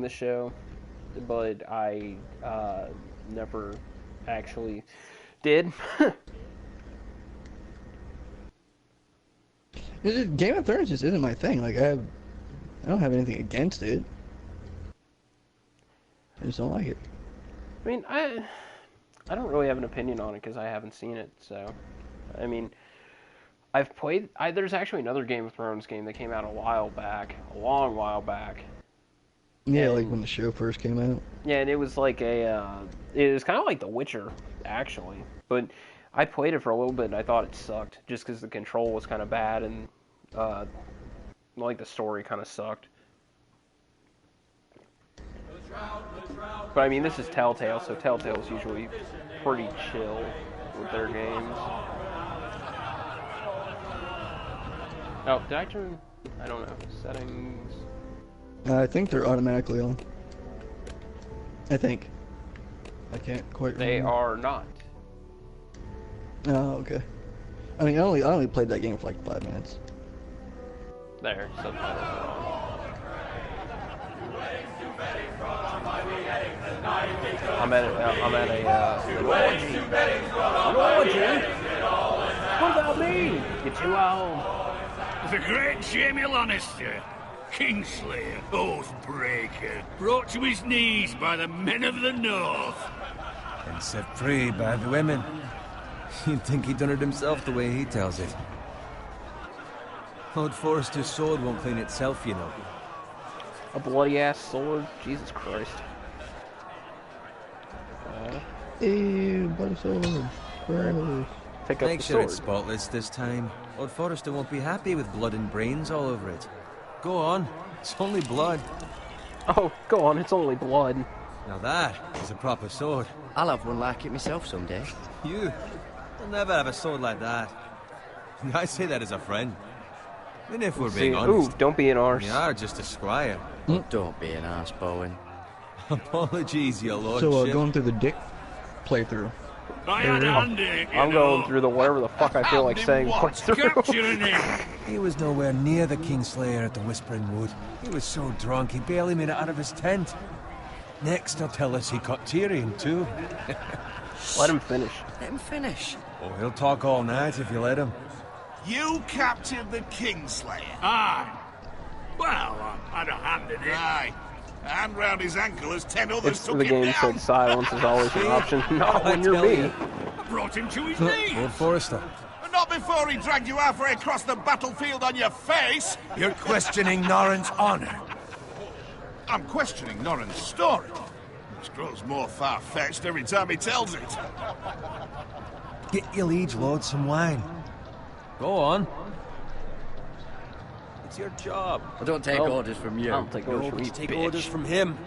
the show, but I never actually did. Game of Thrones just isn't my thing. Like I don't have anything against it. I just don't like it. I mean, I don't really have an opinion on it because I haven't seen it. So, I mean, I've played. There's actually another Game of Thrones game that came out a while back, a long while back. Yeah, And, like when the show first came out. Yeah, and it was like it was kind of like The Witcher, actually. But I played it for a little bit and I thought it sucked just because the control was kind of bad and like the story kind of sucked. But I mean, this is Telltale, so Telltale's usually pretty chill with their games. Oh, did I turn? I don't know. Settings. I think they're automatically on. I think. I can't quite remember. They are not. Oh, okay. I mean, I only played that game for like 5 minutes. There, subtitles are on. I'm at an orgy. What about me? You're too old. The great Jaime Lannister, Kingslayer, Oathbreaker, brought to his knees by the men of the North. And set free by the women. You'd think he'd done it himself the way he tells it. Lord Forrester's sword won't clean itself, you know. A bloody-ass sword? Jesus Christ. Ew, bloody sword. Gross. Pick up Make the sure sword. it's spotless this time. Lord Forrester won't be happy with blood and brains all over it. Go on, it's only blood. Oh, go on, it's only blood. Now that is a proper sword. I'll have one like it myself someday. You'll never have a sword like that. I say that as a friend. And if we're being honest... Ooh, don't be an arse. You are just a squire. Don't be an arse, Bowen. Apologies, your lordship. So, going through the dick playthrough. I'm going through the whatever the fuck I feel like saying. He was nowhere near the Kingslayer at the Whispering Wood. He was so drunk he barely made it out of his tent. Next, he'll tell us he caught Tyrion too. Let him finish. Let him finish. Oh, he'll talk all night if you let him. You captured the Kingslayer? Aye. Well, I had a hand in it. Aye. A hand round his ankle as 10 others It's took the him game down. said silence is always an option. Not when you're me. I brought him to his knees. Lord Forrester. But not before he dragged you halfway across the battlefield on your face. You're questioning Norrin's honor. I'm questioning Norrin's story. Which grows more far-fetched every time he tells it. Get your liege lord some wine. Go on. It's your job. I don't take orders from you. I don't take orders No, from but you, you take bitch. orders from him.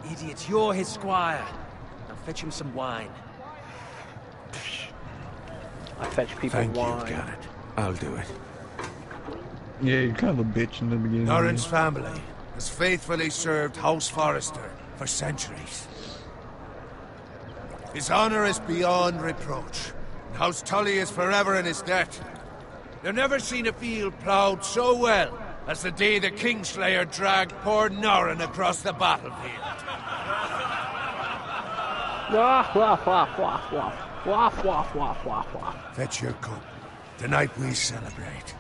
You idiot, you're his squire. Now fetch him some wine. I fetch people Thank wine. you, Garrett. I'll do it. Yeah, you're kind of a bitch in the beginning. Norrin's family has faithfully served House Forrester for centuries. His honor is beyond reproach. House Tully is forever in his debt. They've never seen a field ploughed so well as the day the Kingslayer dragged poor Norrin across the battlefield. Waff, waff, waff, waff, waff. Waff, waff, waff, waff, waff. Fetch your cup. Tonight we celebrate.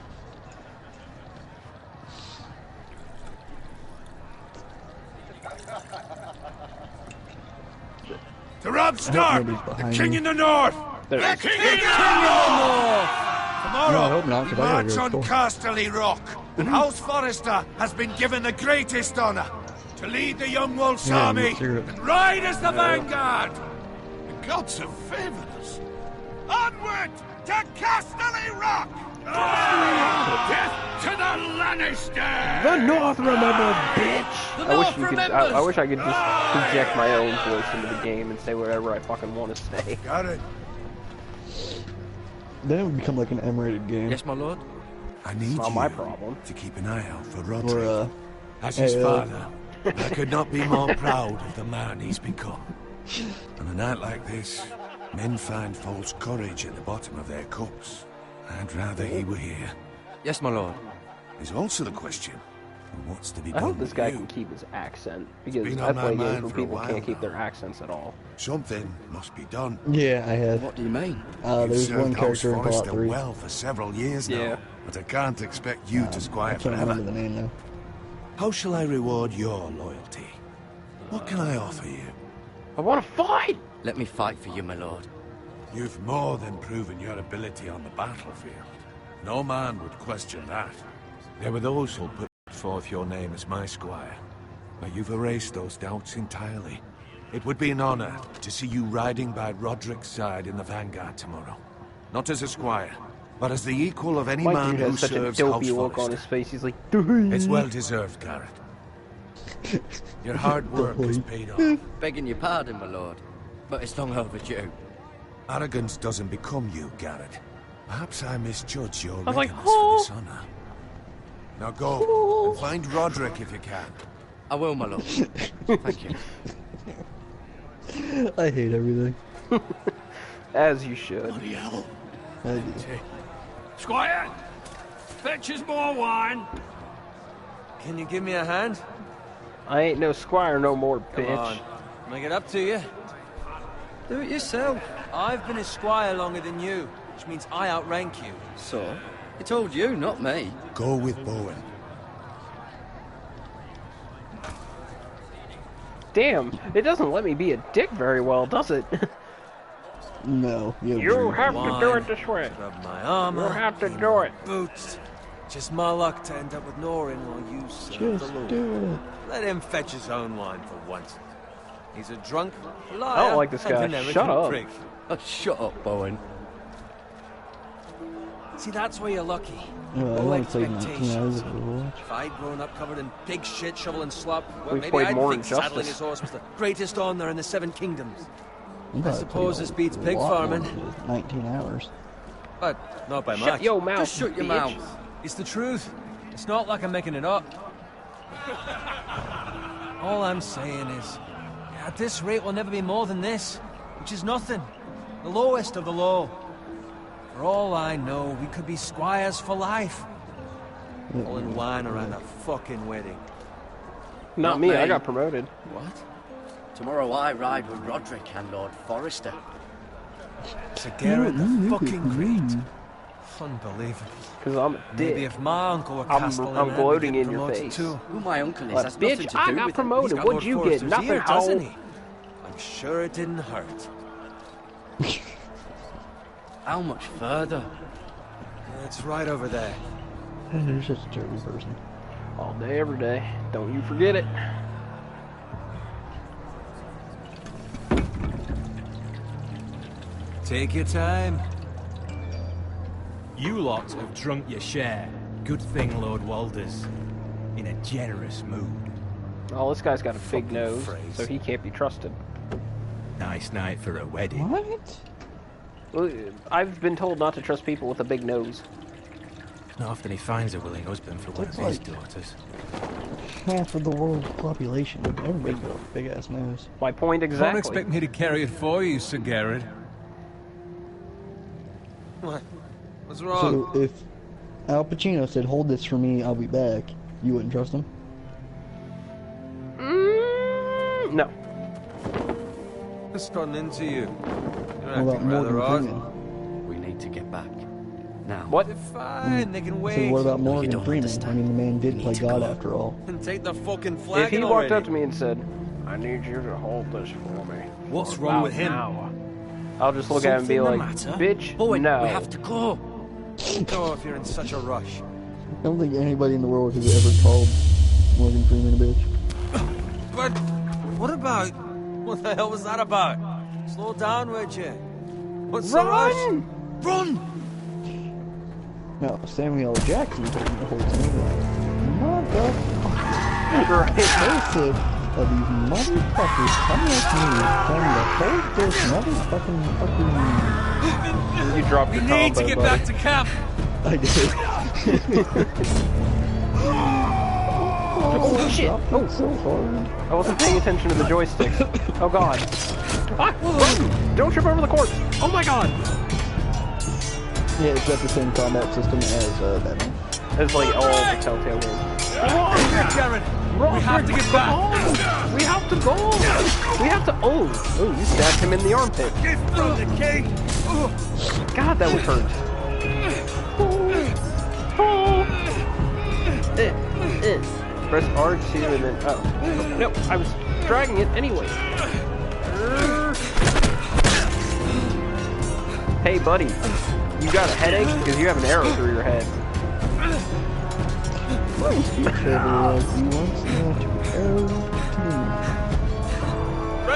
To Robb Stark, the King in the North! There The it is. King in the North! Tomorrow, No, I hope not, we 'cause I gotta march go on to school. Casterly Rock, and House Forrester has been given the greatest honor to lead the Young Wolf's Yeah, army me too. and ride as the vanguard. The gods have favored us. Onward to Casterly Rock! Death to the Lannister! The North remembers, bitch! I wish I could just project my own voice into the game and say whatever I fucking want to say. Got it. Then it would become like an M-rated game. Yes, my lord? I need It's not you my problem. to keep an eye out for Or, Roderick. As his hey, father, I could not be more proud of the man he's become. On a night like this, men find false courage at the bottom of their cups. I'd rather he were here. Yes, my lord. There's also the question, What's to be I done hope this with guy you? can keep his accent, because been I on my play games mind where for a people while can't keep now. their accents at all. Something must be done. Yeah, I have. What do you mean? You've There's served one House character in Fallout Forrester 3. well for several years now, Yeah. but I can't expect you to I squire can't forever. remember the name now. How shall I reward your loyalty? What can I offer you? I want to fight! Let me fight for you, my lord. You've more than proven your ability on the battlefield. No man would question that. There were those who put forth your name as my squire, but you've erased those doubts entirely. It would be an honor to see you riding by Roderick's side in the vanguard tomorrow. Not as a squire, but as the equal of any My man dude who has such a serves dopey House look on Forrester. his face. He's like, It's well deserved, Garrett. Your hard work has paid off. Begging your pardon, my lord, but it's long overdue. Arrogance doesn't become you, Garrett. Perhaps I misjudge your was like, readiness for this honor. Now go and find Roderick if you can. I will, my lord. Thank you. I hate everything. as you should. Bloody hell. I do. Squire, fetch us more wine. Can you give me a hand? I ain't no squire no more, Come bitch. on. Make it up to you. Do it yourself. I've been a squire longer than you, which means I outrank you. So? I told you, not me. Go with Bowen. Damn, it doesn't let me be a dick very well, does it? No. You have to do Wine. it this way. Rub my You armor. have to do it. Boots. Just my luck to end up with Norin while you serve Just the Lord. do Let him fetch his own wine for once. He's a drunk, liar, I don't like this and guy. an arrogant Shut up. prick. Oh, shut up, Bowen. See, that's why you're lucky. it. Well, I No want to play 19 hours expectations. of Overwatch. If I'd grown up covered in pig shit, shovel and slop, well, We've maybe played I'd more think saddling Injustice. his horse was the greatest honor in the Seven Kingdoms. I'm probably suppose playing this a beats pig lot more farming. than 19 hours. But not by Shut much. your mouth, Just shut your bitch. mouth. It's the truth. It's not like I'm making it up. All I'm saying is, at this rate, we'll never be more than this, which is nothing. The lowest of the low. For all I know, we could be squires for life. Pulling wine around a fucking wedding. Not Not me, me. I got promoted. What? Tomorrow I ride with Roderick and Lord Forrester. Sir Garrett the you fucking could great. win. Unbelievable. Because I'm a Maybe dick. if my uncle were I'm Castellan, gloating I'd be in getting your promoted face. too. Who my uncle is, But that's bitch, nothing to I do got with promoted. He's got What'd Lord you get? Forrester's Nothing, ear, doesn't hoe. he? I'm sure it didn't hurt. it. How much further? It's right over there. You're such a terrible person. All day, every day. Don't you forget it. Take your time. You lot have drunk your share. Good thing Lord Walder's in a generous mood. Oh, this guy's got a big Fucking nose, phrase. so he can't be trusted. Nice night for a wedding. What? Well, I've been told not to trust people with a big nose. Not often he finds a willing husband for one of Looks his like- daughters. Half of the world's population. Everybody's got a big ass nose. My point Don't exactly. expect me to carry it for you, Sir Garrett. What? What's wrong? So if Al Pacino said, "Hold this for me, I'll be back," you wouldn't trust him? No. What's gotten into you? You're What about acting rather Morgan odd. Freeman? We need to get back. Now. What? They're fine, they can So wait. what about you Morgan don't Freeman? understand. I mean, the man You did need play to God go. after all. And take the fucking flag. If he walked up to me and said, "I need you to hold this for me," What's for wrong about with him? an hour," I'll just look at him and be Something like, the matter? "Bitch, Bowen, no." we have to go. Go if you're in such a rush. I don't think anybody in the world has ever called Morgan Freeman a bitch. But what about? What the hell was that about? Slow down, would you? What's the rush? Run! Run! No, Samuel Jackson told me the whole thing. Motherfucker. Right. Both of these motherfuckers coming at me, trying to hold this motherfucking fucking... You dropped We your need combo, to get buddy. back to camp. I did. Oh shit! Oh, so hard. I wasn't paying attention to the joystick. Oh god. Ah, run! Don't trip over the corpse! Oh my god! Yeah, it's got the same combat system as Batman. It's like all the Telltale games. Jared! Roderick, We have to get back! We have to go! We have to... Oh, you stabbed him in the armpit. Gift from the king! God, that would hurt. Press R2 and then... Oh. No, I was dragging it anyway. Hey, buddy. You got a headache? Because you have an arrow through your head.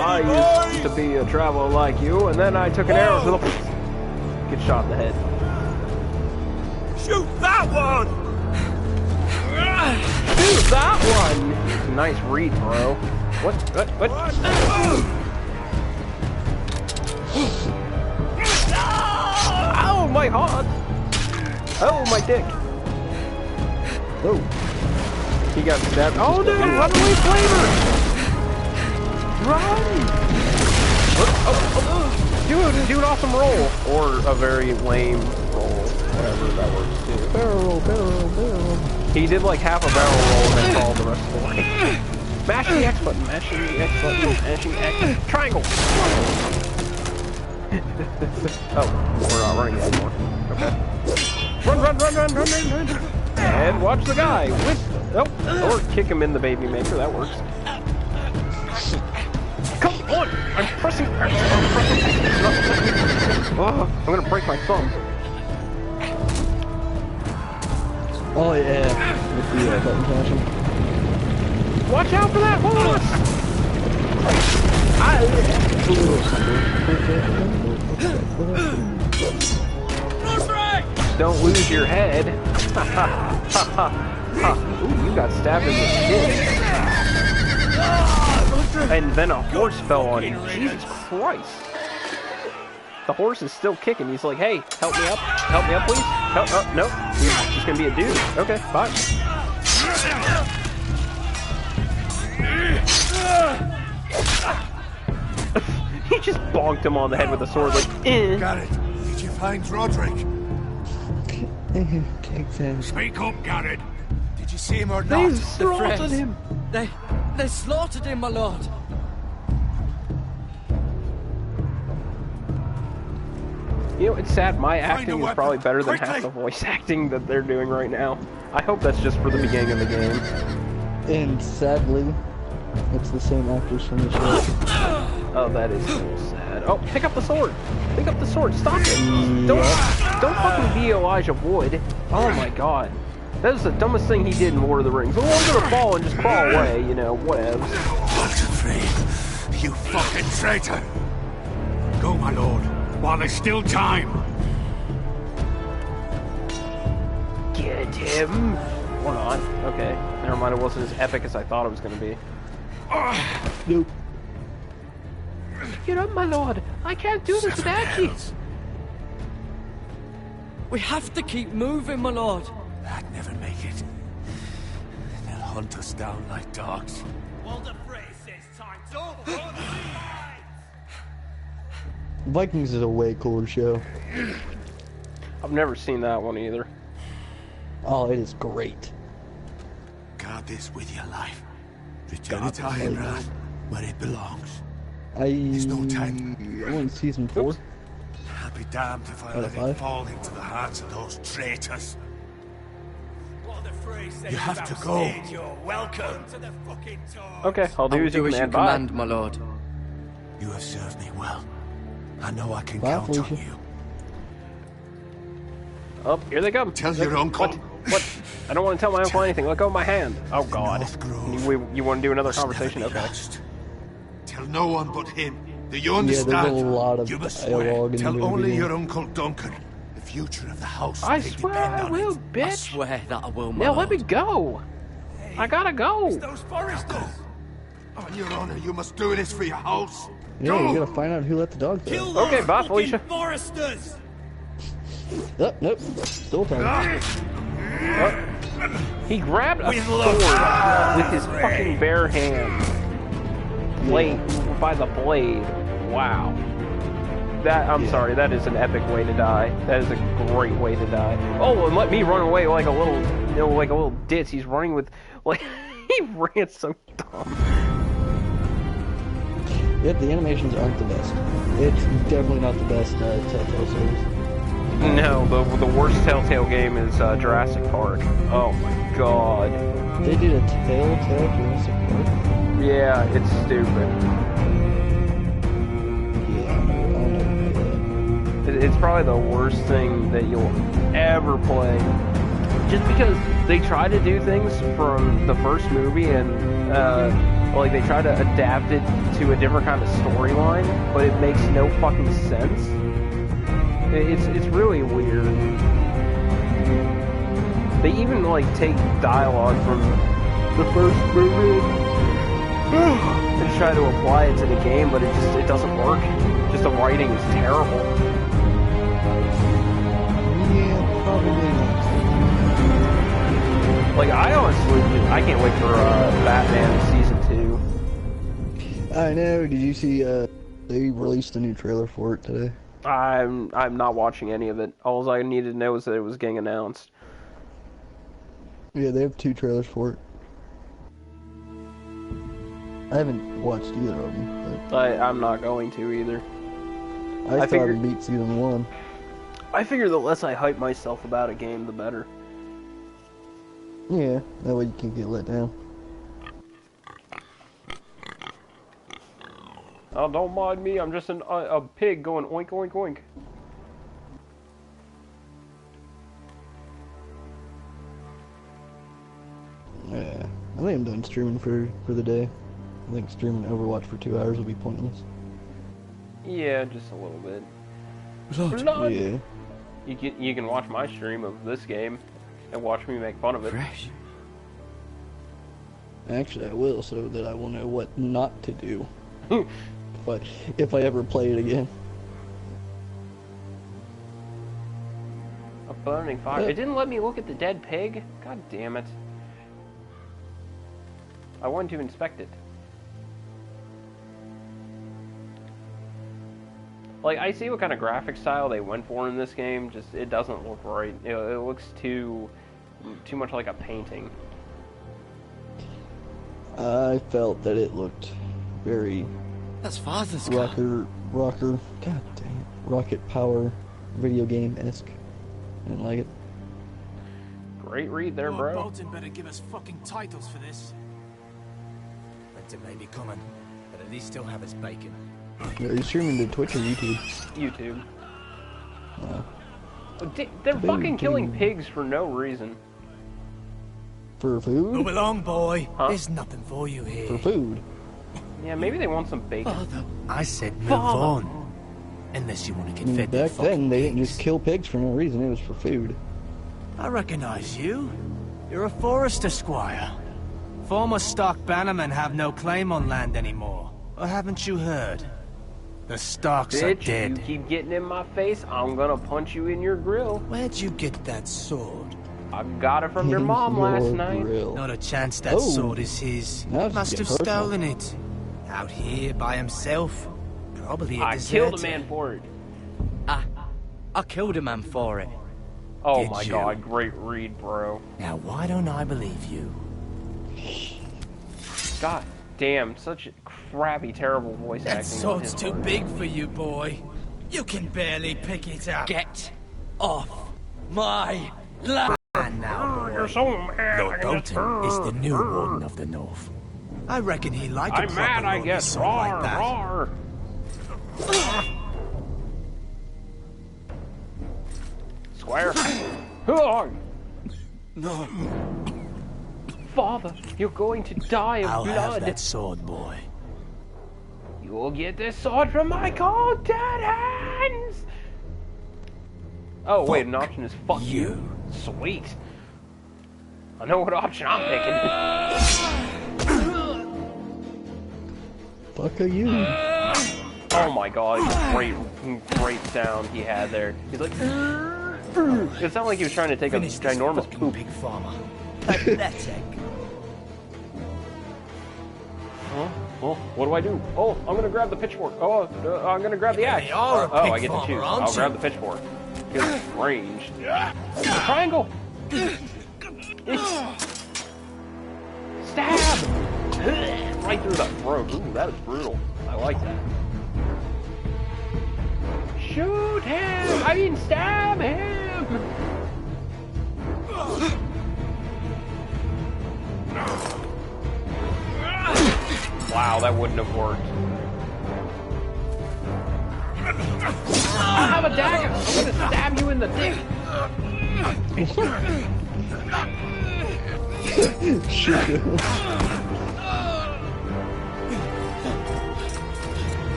I used to be a traveler like you, and then I took an arrow to the... Get shot in the head. Shoot that one! Shoot that one! Nice read, bro. What? Ow, my heart! Oh, my dick! Oh. He got stabbed. Oh, dude! Run away, Flavor! Run! Oh. Do an awesome roll! Or a very lame roll. Whatever, that works too. Barrel roll. He did like half a barrel roll and then crawled the rest of the way. Mash the X button, mashing the X button, mashing X. Triangle! Oh, we're not running anymore. Okay. Run! And watch the guy with... Oh, or kick him in the baby maker, that works. Come on! I'm pressing... Oh, I'm gonna break my thumb. Oh yeah, with the button flashing. Watch out for that horse! Don't lose your head. Ha ha ha ha ha. Ooh, you got stabbed in the shin. And then a horse fell on you. Jesus Christ. The horse is still kicking. He's like, hey, help me up, please. Help, oh, no, he's just gonna be a dude. Okay, bye. He just bonked him on the head with a sword, like, Garrett, did you find Roderick? Speak up, Garrett. Did you see him or not? They slaughtered him. They slaughtered him, my lord. You know, it's sad. My acting is probably better than half the voice acting that they're doing right now. I hope that's just for the beginning of the game. And sadly, it's the same actors from the show. Oh, that is so sad. Oh, pick up the sword. Pick up the sword. Stop it. Don't fucking be Elijah Wood. Oh my god. That is the dumbest thing he did in Lord of the Rings. Oh, I'm gonna fall and just crawl away, you know, whatevs. Walter Frey, you fucking traitor! Go, my lord, while there's still time. Get him. Hold on. Okay. Never mind, it wasn't as epic as I thought it was gonna be. Nope. Get up, my lord. I can't do this without you. We have to keep moving, my lord. I'd never make it. They'll hunt us down like dogs. Walter Frey says time's over. Vikings is a way cooler show. I've never seen that one either. Oh, it is great. Guard this with your life. Return it to Ironrath, where it belongs. There's no time. I went season 4. I'll be damned if I let it fall into the hands of those traitors. Walter Frey says You have to go. You're welcome to the fucking tour. Okay, I'll do as you command. My lord. You have served me well. I know I can Bye, count on Felicia. you. Oh, here they come. Tell your uncle. What? I don't want to tell my uncle anything. Let go of my hand. Oh God. North Grove You want to do another must never conversation? be Okay. lost. Tell no one but him. Do you Yeah, understand? there's a lot of you must dialogue swear. in the Tell movie. only your uncle Duncan. The future of the house. I may swear depend I on will, it. I bitch. swear that I will, my Now lord. let me go. I gotta go. Those foresters. On your honor, you must do this for your house. Yeah, Go! we gotta find out who let the dogs Kill out. those Okay, bye, fucking Felicia. foresters. Oh, nope. Still time. He grabbed a sword with his fucking bare hand. Blade by the blade. Wow. I'm sorry, that is an epic way to die. That is a great way to die. Oh, and let me run away like a little, like a little ditz. He's running with, like, he ran so dumb. Yep, the animations aren't the best. It's definitely not the best Telltale series. No, the worst Telltale game is Jurassic Park. Oh my god. They did a Telltale Jurassic Park? Yeah, it's stupid. Yeah, I'll never play that. It's probably the worst thing that you'll ever play. Just because they try to do things from the first movie and, like, they try to adapt it to a different kind of storyline, but it makes no fucking sense. It's really weird. They even, like, take dialogue from the first movie and try to apply it to the game, but it doesn't work. Just the writing is terrible. Yeah, probably not. Like, I can't wait for Batman Season 2. I know, did you see, they released a new trailer for it today? I'm not watching any of it. All I needed to know was that it was getting announced. Yeah, they have 2 trailers for it. I haven't watched either of them, but I'm not going to either. I thought it beat Season 1. I figure the less I hype myself about a game, the better. Yeah, that way you can't get let down. Oh, don't mind me, I'm just a pig going oink oink oink. Yeah, I think I'm done streaming for the day. I think streaming Overwatch for 2 hours will be pointless. Yeah, just a little bit. Yeah. You can watch my stream of this game and watch me make fun of it. Fresh. Actually, I will, so that I will know what not to do. But if I ever play it again. A burning fire. It didn't let me look at the dead pig. God damn it. I wanted to inspect it. Like, I see what kind of graphic style they went for in this game, just, it doesn't look right. It looks too much like a painting. I felt that it looked very That's Father's car. rocker, god dang it, rocket power video game-esque. I didn't like it. Great read there, Lord bro. Bolton better give us fucking titles for this. Winter may be coming, but at least he'll have his bacon. Are you streaming to Twitch or YouTube? YouTube. No. They're Boo, fucking killing boo. pigs for no reason. For food? Move along, boy. Huh? There's nothing for you here. For food. Yeah, maybe they want some bacon. Father. I said move Father. on. Unless you want to I get mean, fed back with then, they fucking didn't just pigs. kill pigs for no reason. It was for food. I recognize you. You're a Forester Squire. Former Stark bannermen have no claim on land anymore. Or haven't you heard? The Starks are Bitch, dead. you keep getting in my face, I'm gonna punch you in your grill. Where'd you get that sword? I got it from your mom Your last night. grill. Not a chance that Oh. sword is his. Now it's Must getting have personal. stolen it. Out here by himself. Probably a I deserter. killed a man for it. I killed a man for it. Oh Did my you? god, great read, bro. Now why don't I believe you? God damn, such crappy, terrible voice That acting. on sword's his too part. big for you, boy. You can barely pick it up. Get off my land. And now, boy. You're so mad. Lord I can just- Bolton is the new Warden of the North. I reckon he liked a I'm proper mad, I lordly guess. sword Roar, like that. roar. Squire. No. Father, you're going to die of I'll have blood. that sword, boy. You will get this sword from my cold dead hands. Oh wait, an option is fuck you. Sweet. I know what option I'm picking. Fuck are you? Oh my god, great sound he had there. He's like, it sounded like he was trying to take a Finish this ginormous fucking poop. pig farmer. Pathetic. Huh? Well, what do I do? Oh, I'm gonna grab the pitchfork. Oh, I'm gonna grab the axe. You are a Oh, pig I get to farmer, choose. aren't I'll you? grab the pitchfork. Because it's ranged. Triangle! Stab! Right through the throat. Ooh, that was brutal. I like that. Shoot him! I mean, stab him! Wow, that wouldn't have worked. I have a dagger! I'm gonna stab you in the dick!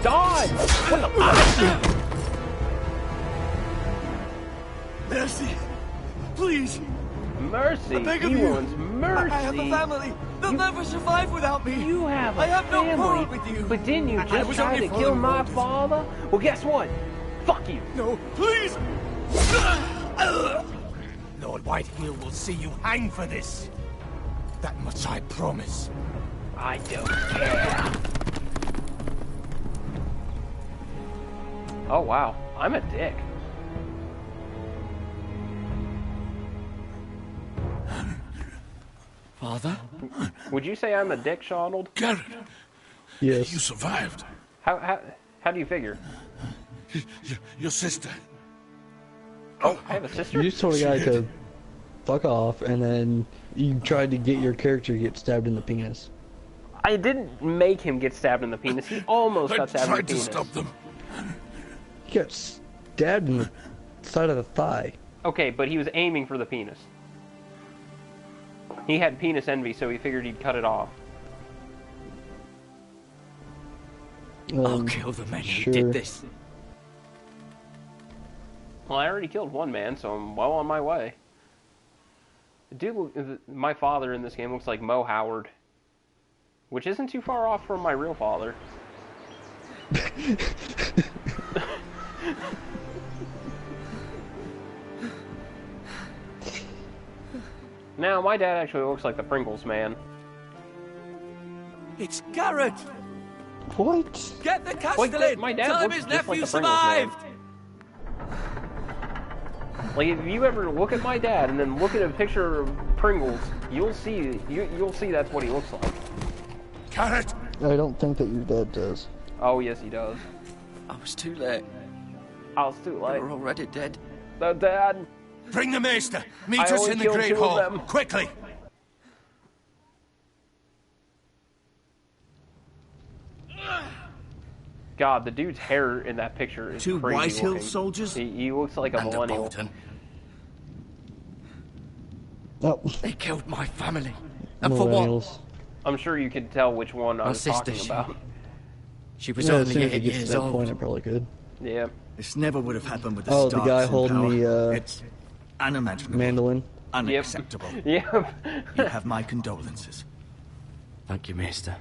Dodge! What the fuck? Mercy! Please! Mercy! I beg of He you. wants mercy! I have a family! They'll never survive without me! You have a I have family, no quarrel with you! but didn't you I just was try only to kill following my orders. father? Well, guess what? Fuck you! No, please! Lord Whitehill will see you hang for this. That much I promise. I don't care. Oh wow, I'm a dick. Father? Would you say I'm a dick, Shonald? Garrett, Yes. you survived. How do you figure? Your sister. Oh, I have a sister? You just told a guy to fuck off, and then you tried to get your character to get stabbed in the penis. I didn't make him get stabbed in the penis. He almost I got stabbed in the tried to penis. stop them. He got stabbed in the side of the thigh. Okay, but he was aiming for the penis. He had penis envy, so he figured he'd cut it off. I'll kill the men who sure. did this. Well, I already killed one man, so I'm well on my way. Dude, my father in this game looks like Mo Howard, which isn't too far off from my real father. Now, my dad actually looks like the Pringles man. It's Garrett! What? Get the Like castellan! my dad Tell him looks his just like nephew the Pringles man. survived! Like, if you ever look at my dad and then look at a picture of Pringles, you'll see that's what he looks like. Garrett! I don't think that your dad does. Oh, yes, he does. I was too late. I was too They late. were already dead. Dad, Bring the maester! Meet I us only in the killed Great two of Hall! them. Quickly! God, the dude's hair in that picture is Two crazy Whitehill looking. soldiers? He looks like a And a millennial. Bolton. Oh, They killed my family. And for what? millennials. I'm sure you could tell which one I My was talking sister, about. She was Yeah, as soon only as it 8 gets to years that old. point, it probably could. Yeah. This never would have happened with the Oh, the Starks guy in holding power. the, It's unimaginable. Mandolin. Unacceptable. Yep. You have my condolences. Thank you, Maester.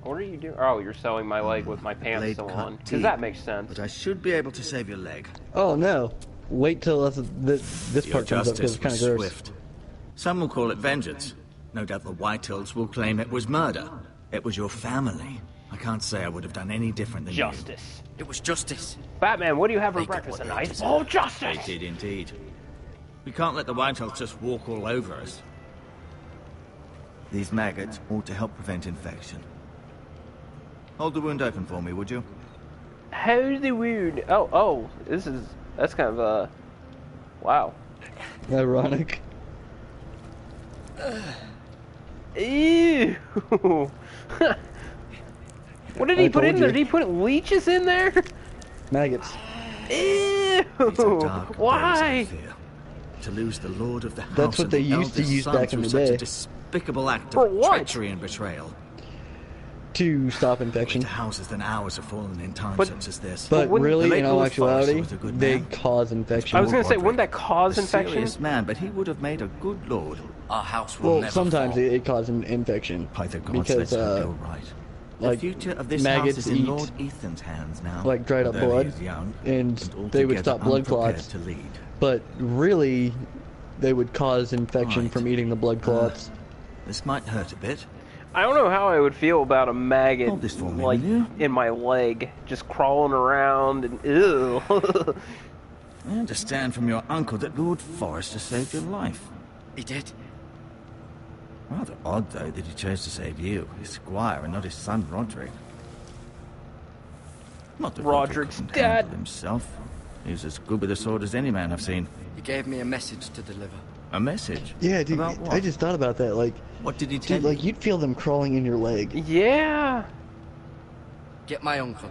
What are you doing? Oh, you're sewing my leg with my pants Blade still cut on. deep, Because that makes sense. But I should be able to save your leg. Oh no! Wait till this Your part comes up because justice it's kind was of gross. swift. Some will call it vengeance. No doubt the Whitehills will claim it was murder. It was your family. I can't say I would have done any different than Justice. It was justice. Batman, what do you have for They got breakfast? what A they knife? deserve. Oh, you. justice! They did indeed. We can't let the Whitehills just walk all over us. These maggots ought to help prevent infection. Hold the wound open for me, would you? How's the wound? Oh, that's kind of wow. Ironic. Ew. What did he I put in told there? you. Did he put leeches in there? Maggots. Ew. These are dark days, I Why? fear. To lose the lord of the house That's what and they the used to eldest use son back in through the such day. a despicable act For of what? treachery and betrayal. To stop infection. Greater houses than ours have fallen in times But- such as this. But wouldn't- really, the late in all Lord Forrester actuality, was a good they man. cause infection. I was gonna say, Roderick, wouldn't that cause a infection? serious man, but he would have made a good lord. Our house will Well, never sometimes fall. it causes an infection By the gods, because let's hope you're right. The like, future of this maggots house is in eat, Lord Ethan's hands now. like, dried up Though he blood, is young and they would altogether stop blood unprepared clots. to lead. But really, they would cause infection Right. from eating the blood clots. This might hurt a bit. I don't know how I would feel about a maggot Hold this for me, like will you? in my leg, just crawling around and ew. I understand from your uncle that Lord Forrester saved your life. He did. Rather odd, though, that he chose to save you, his squire, and not his son Roderick. Not that Roderick's couldn't dad. handle himself. He was as good with a sword as any man I've seen. He gave me a message to deliver. A message? Yeah, dude, About what? I just thought about that. Like, What did he tell dude, you? like you'd feel them crawling in your leg. Yeah. Get my uncle.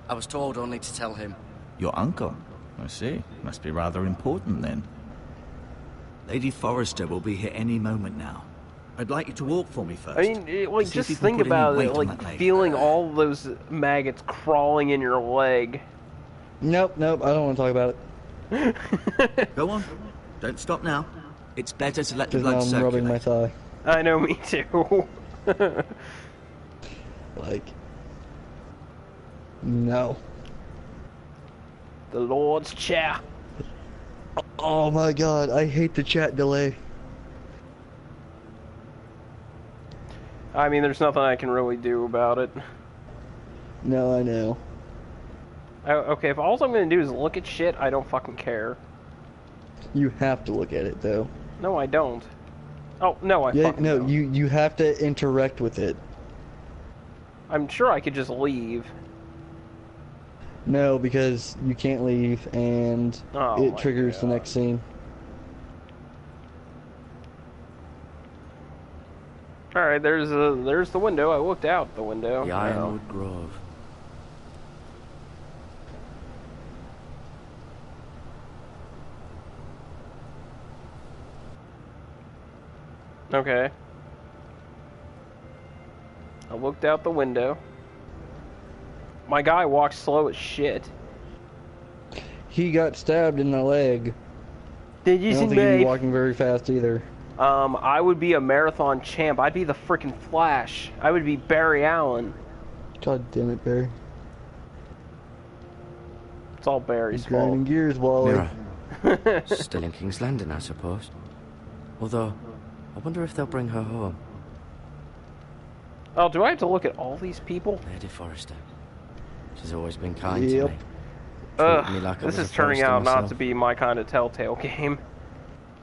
I was told only to tell him. Your uncle? I see. Must be rather important, then. Lady Forrester will be here any moment now. I'd like you to walk for me first. I mean, like, See if just you can think put any about weight it, on like, that leg. feeling all those maggots crawling in your leg. Nope, I don't want to talk about it. Go on. Don't stop now. It's better to let the Because blood now I'm rubbing my circulate. thigh. I know, me too. Like, no. The Lord's chair. Oh my god, I hate the chat delay. I mean, there's nothing I can really do about it. No, I know. Okay, if all I'm gonna do is look at shit, I don't fucking care. You have to look at it though. No, I don't. Oh, no, I Yeah, fucking no, don't. you have to interact with it. I'm sure I could just leave. No, because you can't leave, and Oh it my triggers the God. next scene. Alright, there's the window. I looked out the window. The Ironwood Grove. Okay. I looked out the window. My guy walks slow as shit. He got stabbed in the leg. Did I you see don't think he'd be me? walking very fast either. I would be a marathon champ. I'd be the freaking Flash. I would be Barry Allen. God damn it, Barry. It's all Barry's He's grinding fault. gears, Wally. Mira. Still in King's Landing, I suppose. Although, I wonder if they'll bring her home. Oh, do I have to look at all these people? Lady Forrester. She's always been kind to Yep. me. Treated me Ugh, like I this was is a turning Forrester out not myself. to be my kind of Telltale game.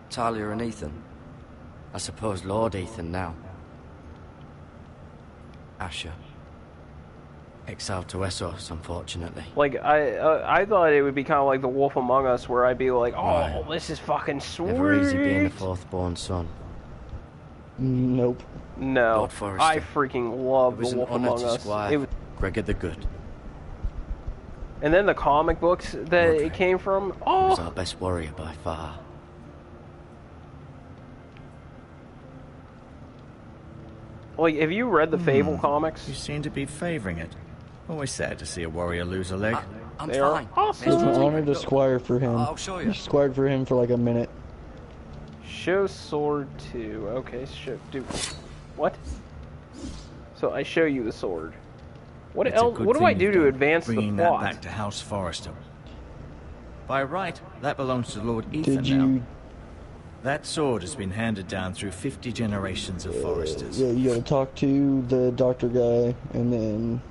Talia and Ethan. I suppose Lord Ethan now. Asher. Exiled to Essos, unfortunately. Like, I thought it would be kind of like The Wolf Among Us, where I'd be like, oh, Right. this is fucking sweet. Never easy being the fourth-born son. Nope. No, Lord Forrester. I freaking love It was The an Wolf honour Among to Us. squire It was, Gregor the Good. and then the comic books that Roderick. it came from. He was Oh, our best warrior by far. like, have you read the Fable comics? You seem to be favoring it. Always sad to see a warrior lose a leg. I'm They are fine. awesome. It's an Let's honor take- to squire for him. I'll show you. You squired for him for like a minute. Show sword 2. Okay, show. Do what? So I show you the sword. What It's a else? good What do thing I do you've to done, advance the bringing that plot? back to House Forrester. By right, that belongs to Lord Ethan Did you? now. That sword has been handed down through 50 generations of Forresters. Yeah, you gotta talk to the doctor guy, and then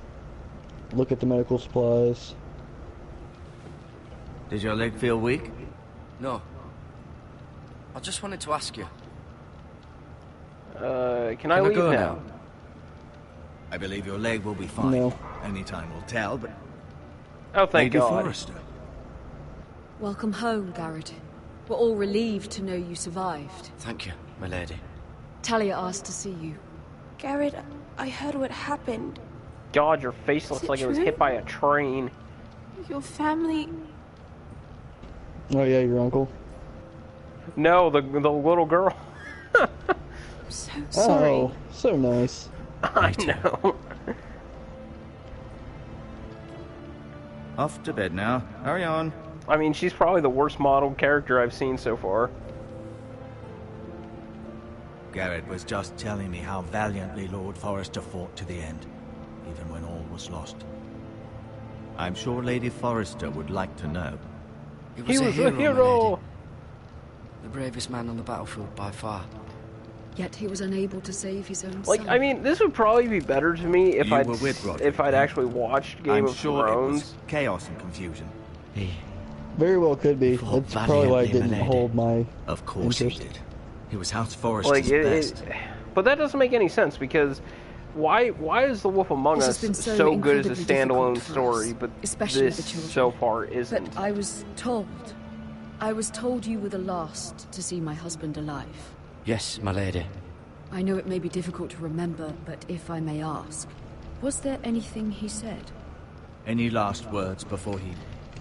look at the medical supplies. Did your leg feel weak? No. I just wanted to ask you. Can I leave go now? I believe your leg will be fine. No. Only time will tell, but Oh, thank Lady God. Forrester. Welcome home, Garrett. We're all relieved to know you survived. Thank you, my lady. Talia asked to see you. Garrett, I heard what happened. God, your face looks it like it was true? hit by a train. Your family... Oh yeah, your uncle. No, the little girl. I'm so sorry. Oh, so nice. I know. Off to bed now. Hurry on. I mean, she's probably the worst modeled character I've seen so far. Garrett was just telling me how valiantly Lord Forrester fought to the end, even when all was lost. I'm sure Lady Forrester would like to know. He He was hero, a my hero. lady. The bravest man on the battlefield by far. Yet he was unable to save his own Like, son. I mean, this would probably be better to me if You were with Roderick, if I'd yeah? actually watched Game I'm of sure Thrones. it was chaos and confusion. He Very well could be. fought That's probably why it valiantly, didn't my lady. hold my Of course he interest. did. He was House Forrester's Like, best. but that doesn't make any sense because why is The Wolf Among This Us has been so so good as a incredibly standalone difficult for story, us, but especially this the children. so far isn't? But I was told you were the last to see my husband alive. Yes, my lady. I know it may be difficult to remember, but if I may ask, was there anything he said? Any last words before he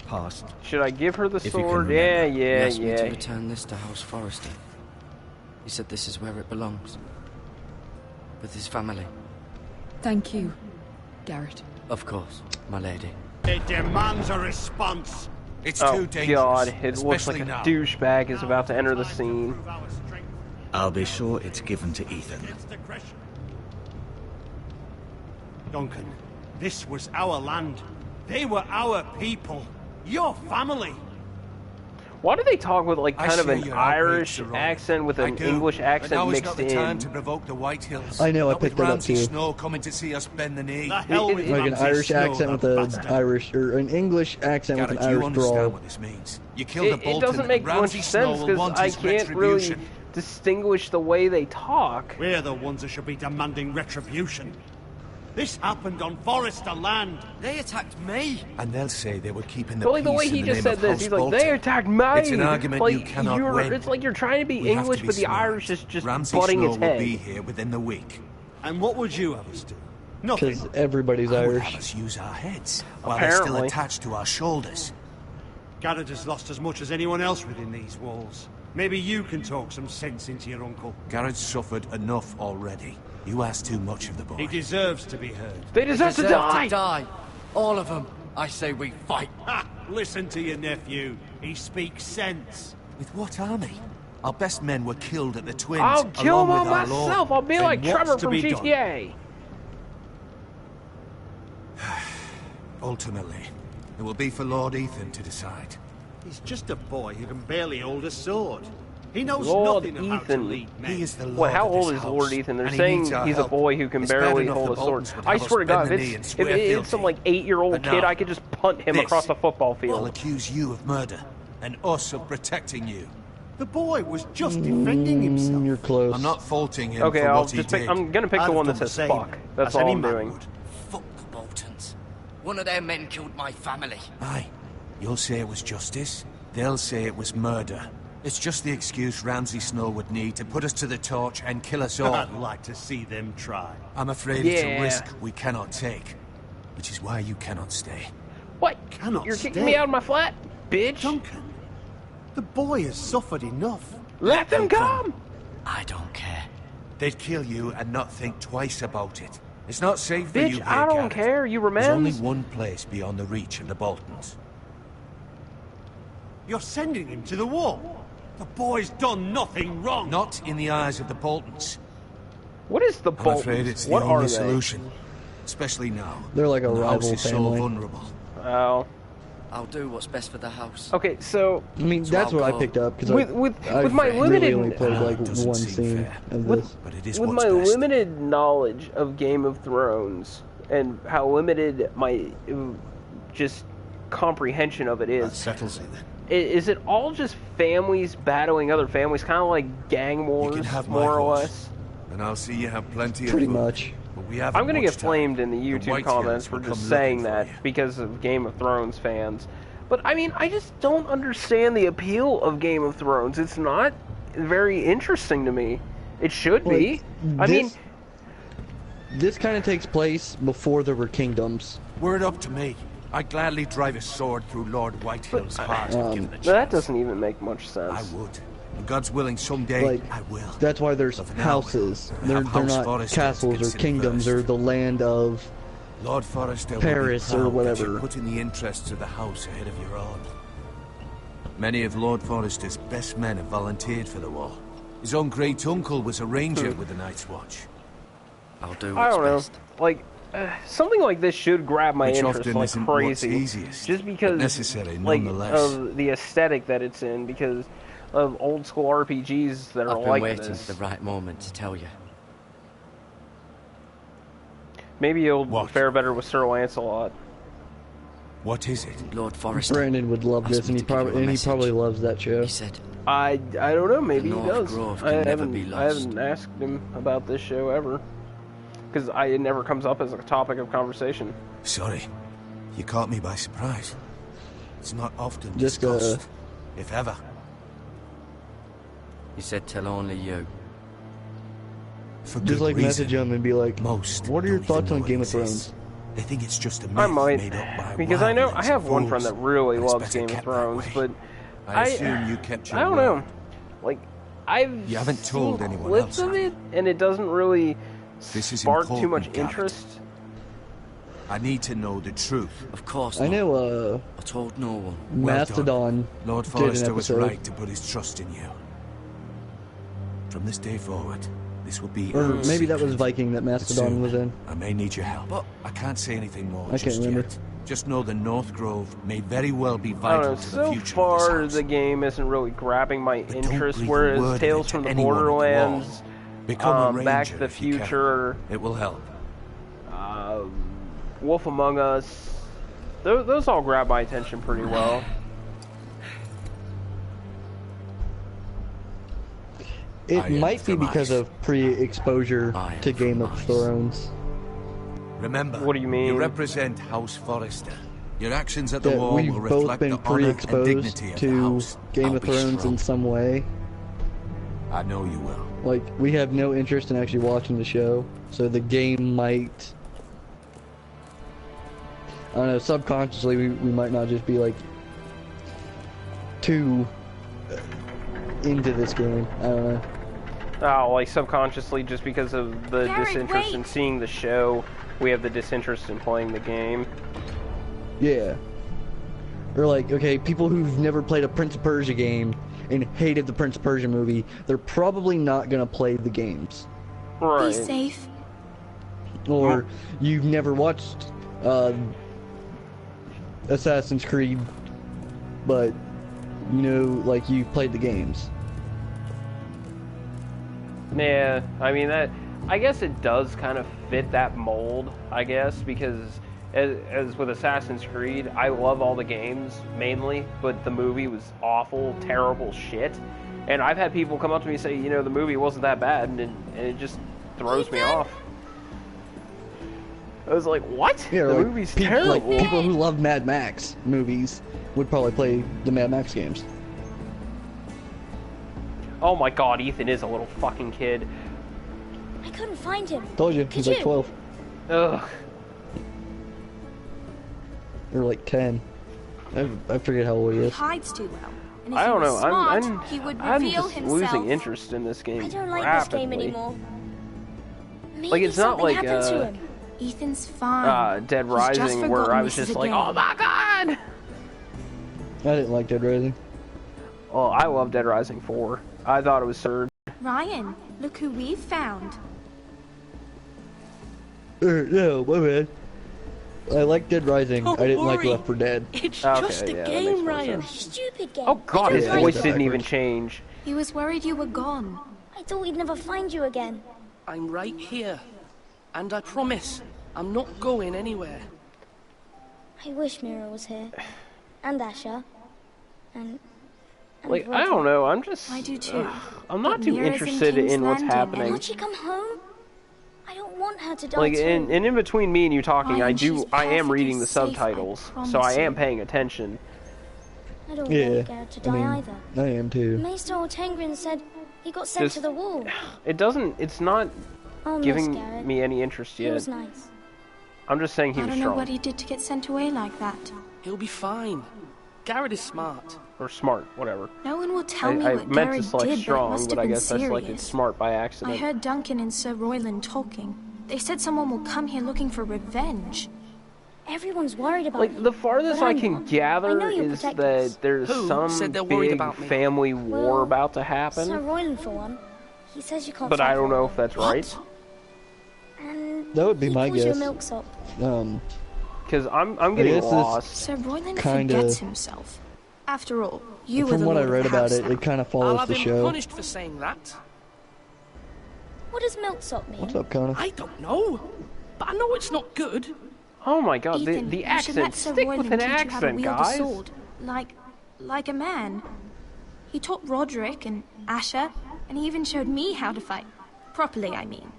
passed? Should I give her the If you can sword? remember. He asked me to Yeah. return this to House Forrester. He said this is where it belongs. With his family. Thank you, Garrett. Of course, my lady. It demands a response. It's Oh too dangerous. God! It looks like especially a now. douchebag is about to enter the scene. I'll be sure it's given to Ethan. Duncan, this was our land. They were our people. Your family. Why do they talk with like I kind of share an your outrage, Irish Sir Roland. accent with I an do, English but accent now is mixed not the time in? to provoke the Whitehills. I know, I Not picked with that up Ramsay too. Snow coming to see us bend the knee. The hell with Like an Ramsay Irish Snow, accent the with an bastard. Irish or an English accent with Garrett, an you Irish understand drawl. what this means. You killed a It Bolton, doesn't make and much Ramsay Snow sense will because want I his can't really retribution. distinguish the way they talk. We're the ones who should be demanding retribution. This happened on Forrester land. They attacked me! And they'll say they were keeping the But like the peace way in he the just name said of this, House he's like, Bolton. they attacked me. It's an argument like, you cannot win. It's like you're trying to be We have to English, be but the smart. Irish is just Ramsay butting Snow its will head. be here within the week. And what would you have us do? Nothing. Because everybody's I would Irish. have us use our heads while they're still Apparently. attached to our shoulders. Garrett has lost as much as anyone else within these walls. Maybe you can talk some sense into your uncle. Garrett's suffered enough already. You ask too much of the boy. He deserves to be heard. They deserve to die. die! All of them! I say we fight! Ha! Listen to your nephew. He speaks sense. With what army? Our best men were killed at the Twins. I'll kill along them all with our lord. myself. I'll be Then like what's Trevor to from be done? GTA. Ultimately, it will be for Lord Ethan to decide. He's just a boy who can barely hold a sword. He knows Lord nothing of how to Ethan. lead men. He is the lord What? How of this old is house, Lord Ethan? They're and he saying needs our he's a help. boy who can It's bad barely enough hold the a sword. Boltons would I have us swear to God, bend the if knee and it's, swear it's some guilty. like 8-year-old But kid, now, I could just punt him this across the football will field. accuse you of murder, and us of protecting you. The boy was just defending himself. You're close. I'm not faulting him Okay, for I'll what he just pick. did. I'm gonna pick I'd the one have that done says the same, fuck. That's as all any I'm man doing. would. Fuck the Boltons. One of their men killed my family. Aye. You'll say it was justice. They'll say it was murder. It's just the excuse Ramsay Snow would need to put us to the torch and kill us all. I'd like to see them try. I'm afraid it's a Yeah. risk we cannot take, which is why you cannot stay. What? Cannot You're kicking stay. me out of my flat, bitch? Duncan, the boy has suffered enough. Let them come. I don't care. They'd kill you and not think twice about it. It's not safe for you Bitch, here, I don't Garrett. care. You There's only remember? one place beyond the reach of the Boltons. You're sending him to the wall. The boy's done nothing wrong. Not in the eyes of the Boltons. What is the I'm Boltons? afraid it's the What are only they? solution. Especially now. They're like a when the house rival is so family. vulnerable. Oh. I'll do what's best for the house. Okay, so I mean, So that's I'll what I go. picked up because with I my really limited only played like doesn't one seem scene fair. of With- this. But it is with what's my best. limited knowledge of Game of Thrones and how limited my just comprehension of it That is, settles it then. is it all just families battling other families, kind of like gang You wars, can have my more or horse, less? and I'll see you have plenty Pretty of food. much. But we haven't I'm gonna much get time. flamed in the YouTube White comments Hills for will just come saying looking for that you. because of Game of Thrones fans. But I mean, I just don't understand the appeal of Game of Thrones. It's not very interesting to me. It should be. I mean, This kind of takes place before there were kingdoms. Word up to me. I'd gladly drive a sword through Lord Whitehill's heart if given a chance. that doesn't even make much sense. I would. And God's willing, someday Like, I will. That's why there's But for now, houses. we They're have House not Forrester to castles or consider kingdoms first. or the land of. Lord Forrester Paris will or be proud whatever. that you're putting the interests of the house ahead of your own. Many of Lord Forrester's best men have volunteered for the war. His own great uncle was a ranger with the Night's Watch. I'll do I what's don't know. best. Like, something like this should grab my Which interest often like isn't what's crazy, easiest, just but because necessary like nonetheless. of the aesthetic that it's in. Because, of old school RPGs that are I've been like waiting this. for the right moment to tell you. Maybe you'll fare better with Sir Lancelot. What is it? Lord Forrester. Brandon would love this, and he probably loves that show. He said, I don't know. Maybe he North does. Grove can I never haven't be I lost. haven't asked him about this show ever, because it never comes up as a topic of conversation. Sorry, you caught me by surprise. It's not often Just, discussed, if ever. he said tell only you. For Just good like reason. message him and be like, Most what are your don't thoughts even on know Game it of Thrones? exists. They think it's just a myth I might, made up by because I know I wildlings have and one friend that fools, really and it's loves better Game of kept that Thrones, way. but I assume you kept your I don't word. know. Like, I've You haven't told seen anyone clips else, of have it, and it doesn't really This is spark too important, much Garrett. interest. I need to know the truth. Of course I not. know, I told no one. Well Mastodon done. Lord did an Forrester was episode. right to put his trust in you. From this day forward, this will be Or our maybe that was secret. Viking that But Mastodon soon, was in. I may need your help. But I can't say anything more I can't just remember. yet. Just know the North Grove may very well be I don't vital know. to the So future of this far, house. the game isn't really grabbing my don't interest, breathe a whereas word of Tales it from to the anyone at the Borderlands, wall. Become a Back to ranger the if you can. Future, It will help. Wolf Among Us, those all grab my attention pretty well. It I am might be because Thermax. of pre-exposure I am to Game of Thermax. Thrones. Remember, What do you mean? You represent House Forrester. Your actions at the That wall we've will both reflect been the honor and pre-exposed dignity of the to house. Game I'll of be Thrones strong. in some way. I know you will. Like, we have no interest in actually watching the show, so the game might... I don't know, subconsciously we might not just be, like, too into this game. I don't know. Oh, like subconsciously, just because of the Garrett, disinterest in wait. seeing the show, we have the disinterest in playing the game. Yeah. Or like, okay, people who've never played a Prince of Persia game and hated the Prince of Persia movie, they're probably not gonna play the games. Right. Be safe. Or you've never watched Assassin's Creed, but you know, like you've played the games. Yeah, I mean I guess it does kind of fit that mold, I guess, because as with Assassin's Creed, I love all the games mainly, but the movie was awful, terrible shit. And I've had people come up to me and say, you know, the movie wasn't that bad, and it just throws me off. I was like, what? Yeah, The like, movie's like terrible. people who love Mad Max movies would probably play the Mad Max games. Oh my god, Ethan is a little fucking kid. I couldn't find him. Told you, Could he's like you? 12 Ugh. or like 10. I forget how old he He is. hides too well. And if I don't he know. was smart, I'm he would I'm reveal just himself. losing interest in this game I don't like rapidly. this game anymore. Maybe Like, it's not something like, happened to him. Ethan's fine. Dead He's just Rising, where I forgotten was this is just a like, game. oh my god! I didn't like Dead Rising. Oh, I love Dead Rising 4. I thought it was absurd. Ryan, look who we've found. No, my bad. I like Dead Rising. Don't I didn't like worry. Left 4 Dead. It's Okay, just a yeah, that makes game, more Ryan. Stupid game. Oh god, I his don't like voice it. didn't even change. He was worried you were gone. I thought we'd never find you again. I'm right here. And I promise, I'm not going anywhere. I wish Mira was here. And Asher. And Like, Roger. I don't know, I'm just... I do too. I'm not But too Mira's in interested King's in what's Landing, happening. Won't she come home? I don't want her to die Like, too. and in between me and you talking, Ryan, she's I am reading the perfectly safe, I subtitles, so promise I am you. paying attention. I don't Yeah, want Garrett to die I mean, either. I am too. Maester Ortengrin said he got sent Just- to the wall. It's not I'll miss giving Garrett. me any interest He yet. was nice. I'm just saying he I was don't know strong. what he did to get sent away like that. He'll be fine. Garrett is smart. Or smart, whatever. No one will tell me I what meant Garrett to select did, but it strong, must but have I been guess I selected serious. smart by I accident. heard Duncan and Sir Royland talking. They said someone will come here looking for revenge. Everyone's worried about Like, me. the farthest but I I'm can not. I gather know you'll is protect that us. there's Who some said they're worried big about me? family war Well, about to Sir happen, Royland, for one. He says you can't but I fight don't for know him. if that's right. And That would be he my calls you a guess. milksop. Because I'm getting this is- lost. Sir Royland Kinda- forgets himself. After all, you were From the what I Lord read of the about house it, now. it kind of I'll follows have the him show. punished for saying that. What does milksop mean? What's up, Connor? I don't know, but I know it's not good. Oh my god, Ethan, the you should accent. let Sir Stick Royland with an teach you how to accent, wield guys. a sword, like a man. He taught Roderick and Asher, and he even showed me how to fight. Properly, I mean.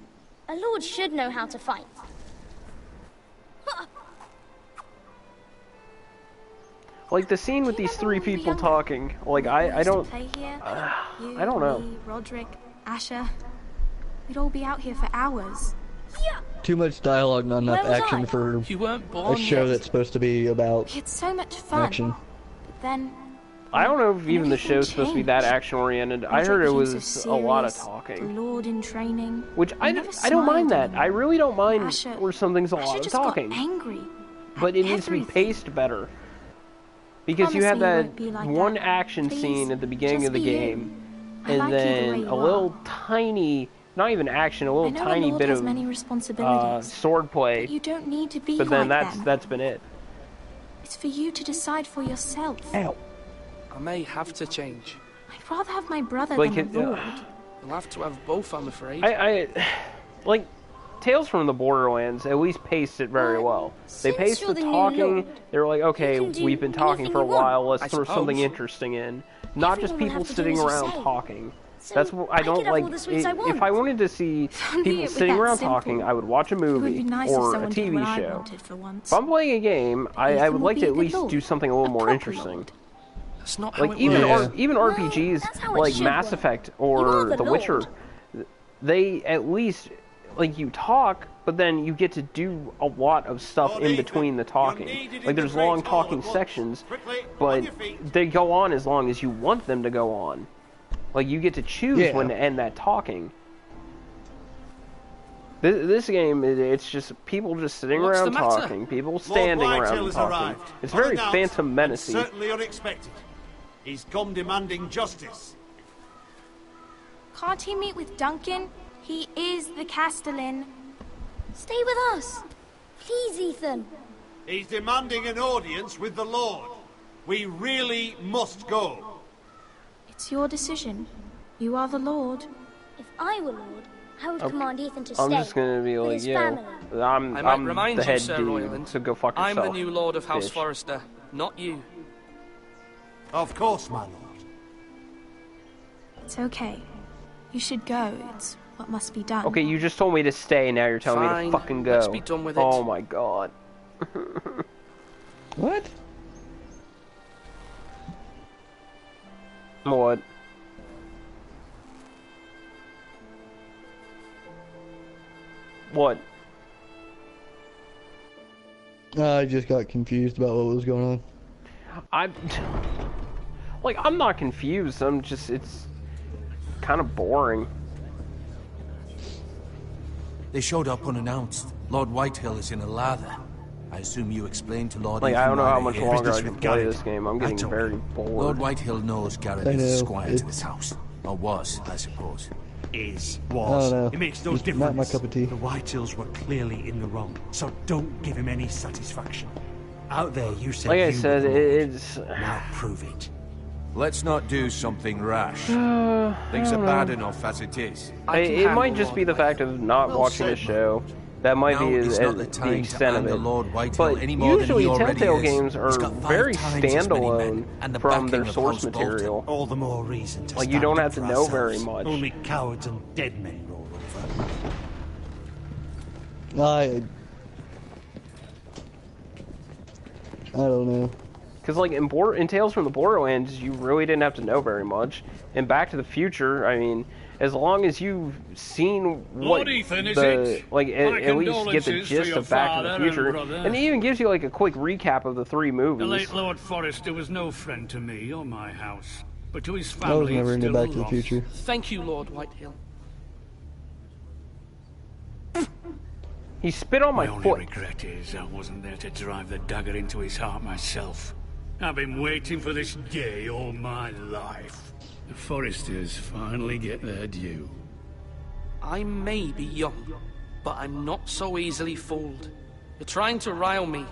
A lord should know how to fight. Like the scene with these three people talking. Like I don't. Play here. You, I don't know. me, Roderick, Asher. We'd all be out here for hours. Too much dialogue, not enough Where was action I? for You weren't a born show yet. that's supposed to be about It's so much fun. action. But then I don't know if even the everything show's supposed to be that changed. action oriented. I Roderick heard it became was so a lot of serious, talking. The Lord in training. Which I never don't mind smiled that. anymore. I really don't mind Asher, where something's a Asher lot of just talking. got angry. But it needs to be everything. paced better. Because you Promise have me you that won't be like one that. action Please, scene at the beginning just of the be you. game, I and like you the way then you a little are. tiny, not even action, a I little know tiny a Lord bit has of many responsibilities, sword play. but you don't need to be But then like them. that's been it. It's for you to decide for yourself. Ow. I may have to change. I'd rather have my brother Like than it- a lord. I'll have to have both, I'm afraid. I like Tales from the Borderlands at least paced it very well. They since paced you're the the new talking. lord, They were like, okay, can do we've been talking anything for a you want. while. Let's I throw something suppose. interesting in, not just Everyone will people have to do sitting as you around say. talking. So That's what I I don't could have like. all the sweets I If want. I wanted to see only it people was sitting that around simple. talking, I would watch a It would movie be nice if or a someone did TV what I show. wanted for once. If I'm playing a game, I Ethan would will like be to a at good least lord. do something a little more proper interesting. lord. That's not how Like it even works. even RPGs that's how it like should Mass work. Effect You are or the The Witcher, Lord. they at least like you talk, but then you get to do a lot of stuff Lord in Ethan, between the you're talking. needed in Like the there's great long hall talking at once. sections, Quickly, on but your feet. they go on as long as you want them to go on. Like you get to choose Yeah. when to end that talking. This game, it's just people just sitting What's around the matter? talking, people Lord standing Whitehill around has talking. arrived. It's very Unannounced Phantom and Menacey. certainly unexpected. He's come demanding justice. Can't he meet with Duncan? He is the Castellan. Stay with us. Please, Ethan. He's demanding an audience with the Lord. We really must go. It's your decision. You are the Lord. If I were Lord, I would command Ethan to I'm stay. just gonna be with like, his yo, family. I'm I might the remind you, head Sir dude, Royland, so go fuck I'm yourself. the new Lord of House bitch. Forrester, not you. Of course, my lord. It's okay. You should go. It's what must be done. Okay, you just told me to stay, now you're telling me Fine, to fucking go. let's be done with it. Oh my god. What? What? What? I just got confused about what was going on. I'm not confused, I'm just, it's kind of boring. They showed up unannounced. Lord Whitehill is in a lather. I assume you explained to Lord Like, Ethan I don't know why how they're much here. longer I Business can with play Garrett. this game. I'm I getting told very you. bored. Lord Whitehill knows Garrett I is know, squire to it's- this house. Or was, I suppose. Was. I don't know. It makes no Just difference. not my cup of tea. The Whitehills were clearly in the wrong, so don't give him any satisfaction. Out there, you said Like I you said, were the Lord. it's... Now prove it. Let's not do something rash. Things I are don't bad know. enough as it is. It might just be the fact of not Well watching the said, show. That might Now be is the not the time to extent of anger it. Lord Whitehill But any more than usually he already Telltale is. games He's are got 5 very times as many standalone men and the from backing their of source House Bolton. material. All the more reason to Like, you stand don't up have to for know very ourselves. much. Only cowards and dead men roll over. I don't know. Because, like, in Tales from the Borderlands, you really didn't have to know very much. In Back to the Future, I mean, as long as you've seen what Lord Ethan, is it? like, My at least get the condolences to gist your of Back to the father and Future. brother. And it even gives you, like, a quick recap of the 3 The movies. late Lord Forrester was no friend to me or my house, but to his I was family never it's into still Back to the lost. Future. Thank you, Lord Whitehill. He spit on my My only foot. regret is I wasn't there to drive the dagger into his heart myself. I've been waiting for this day all my life. The Forresters finally get their due. I may be young, but I'm not so easily fooled. You're trying to rile me,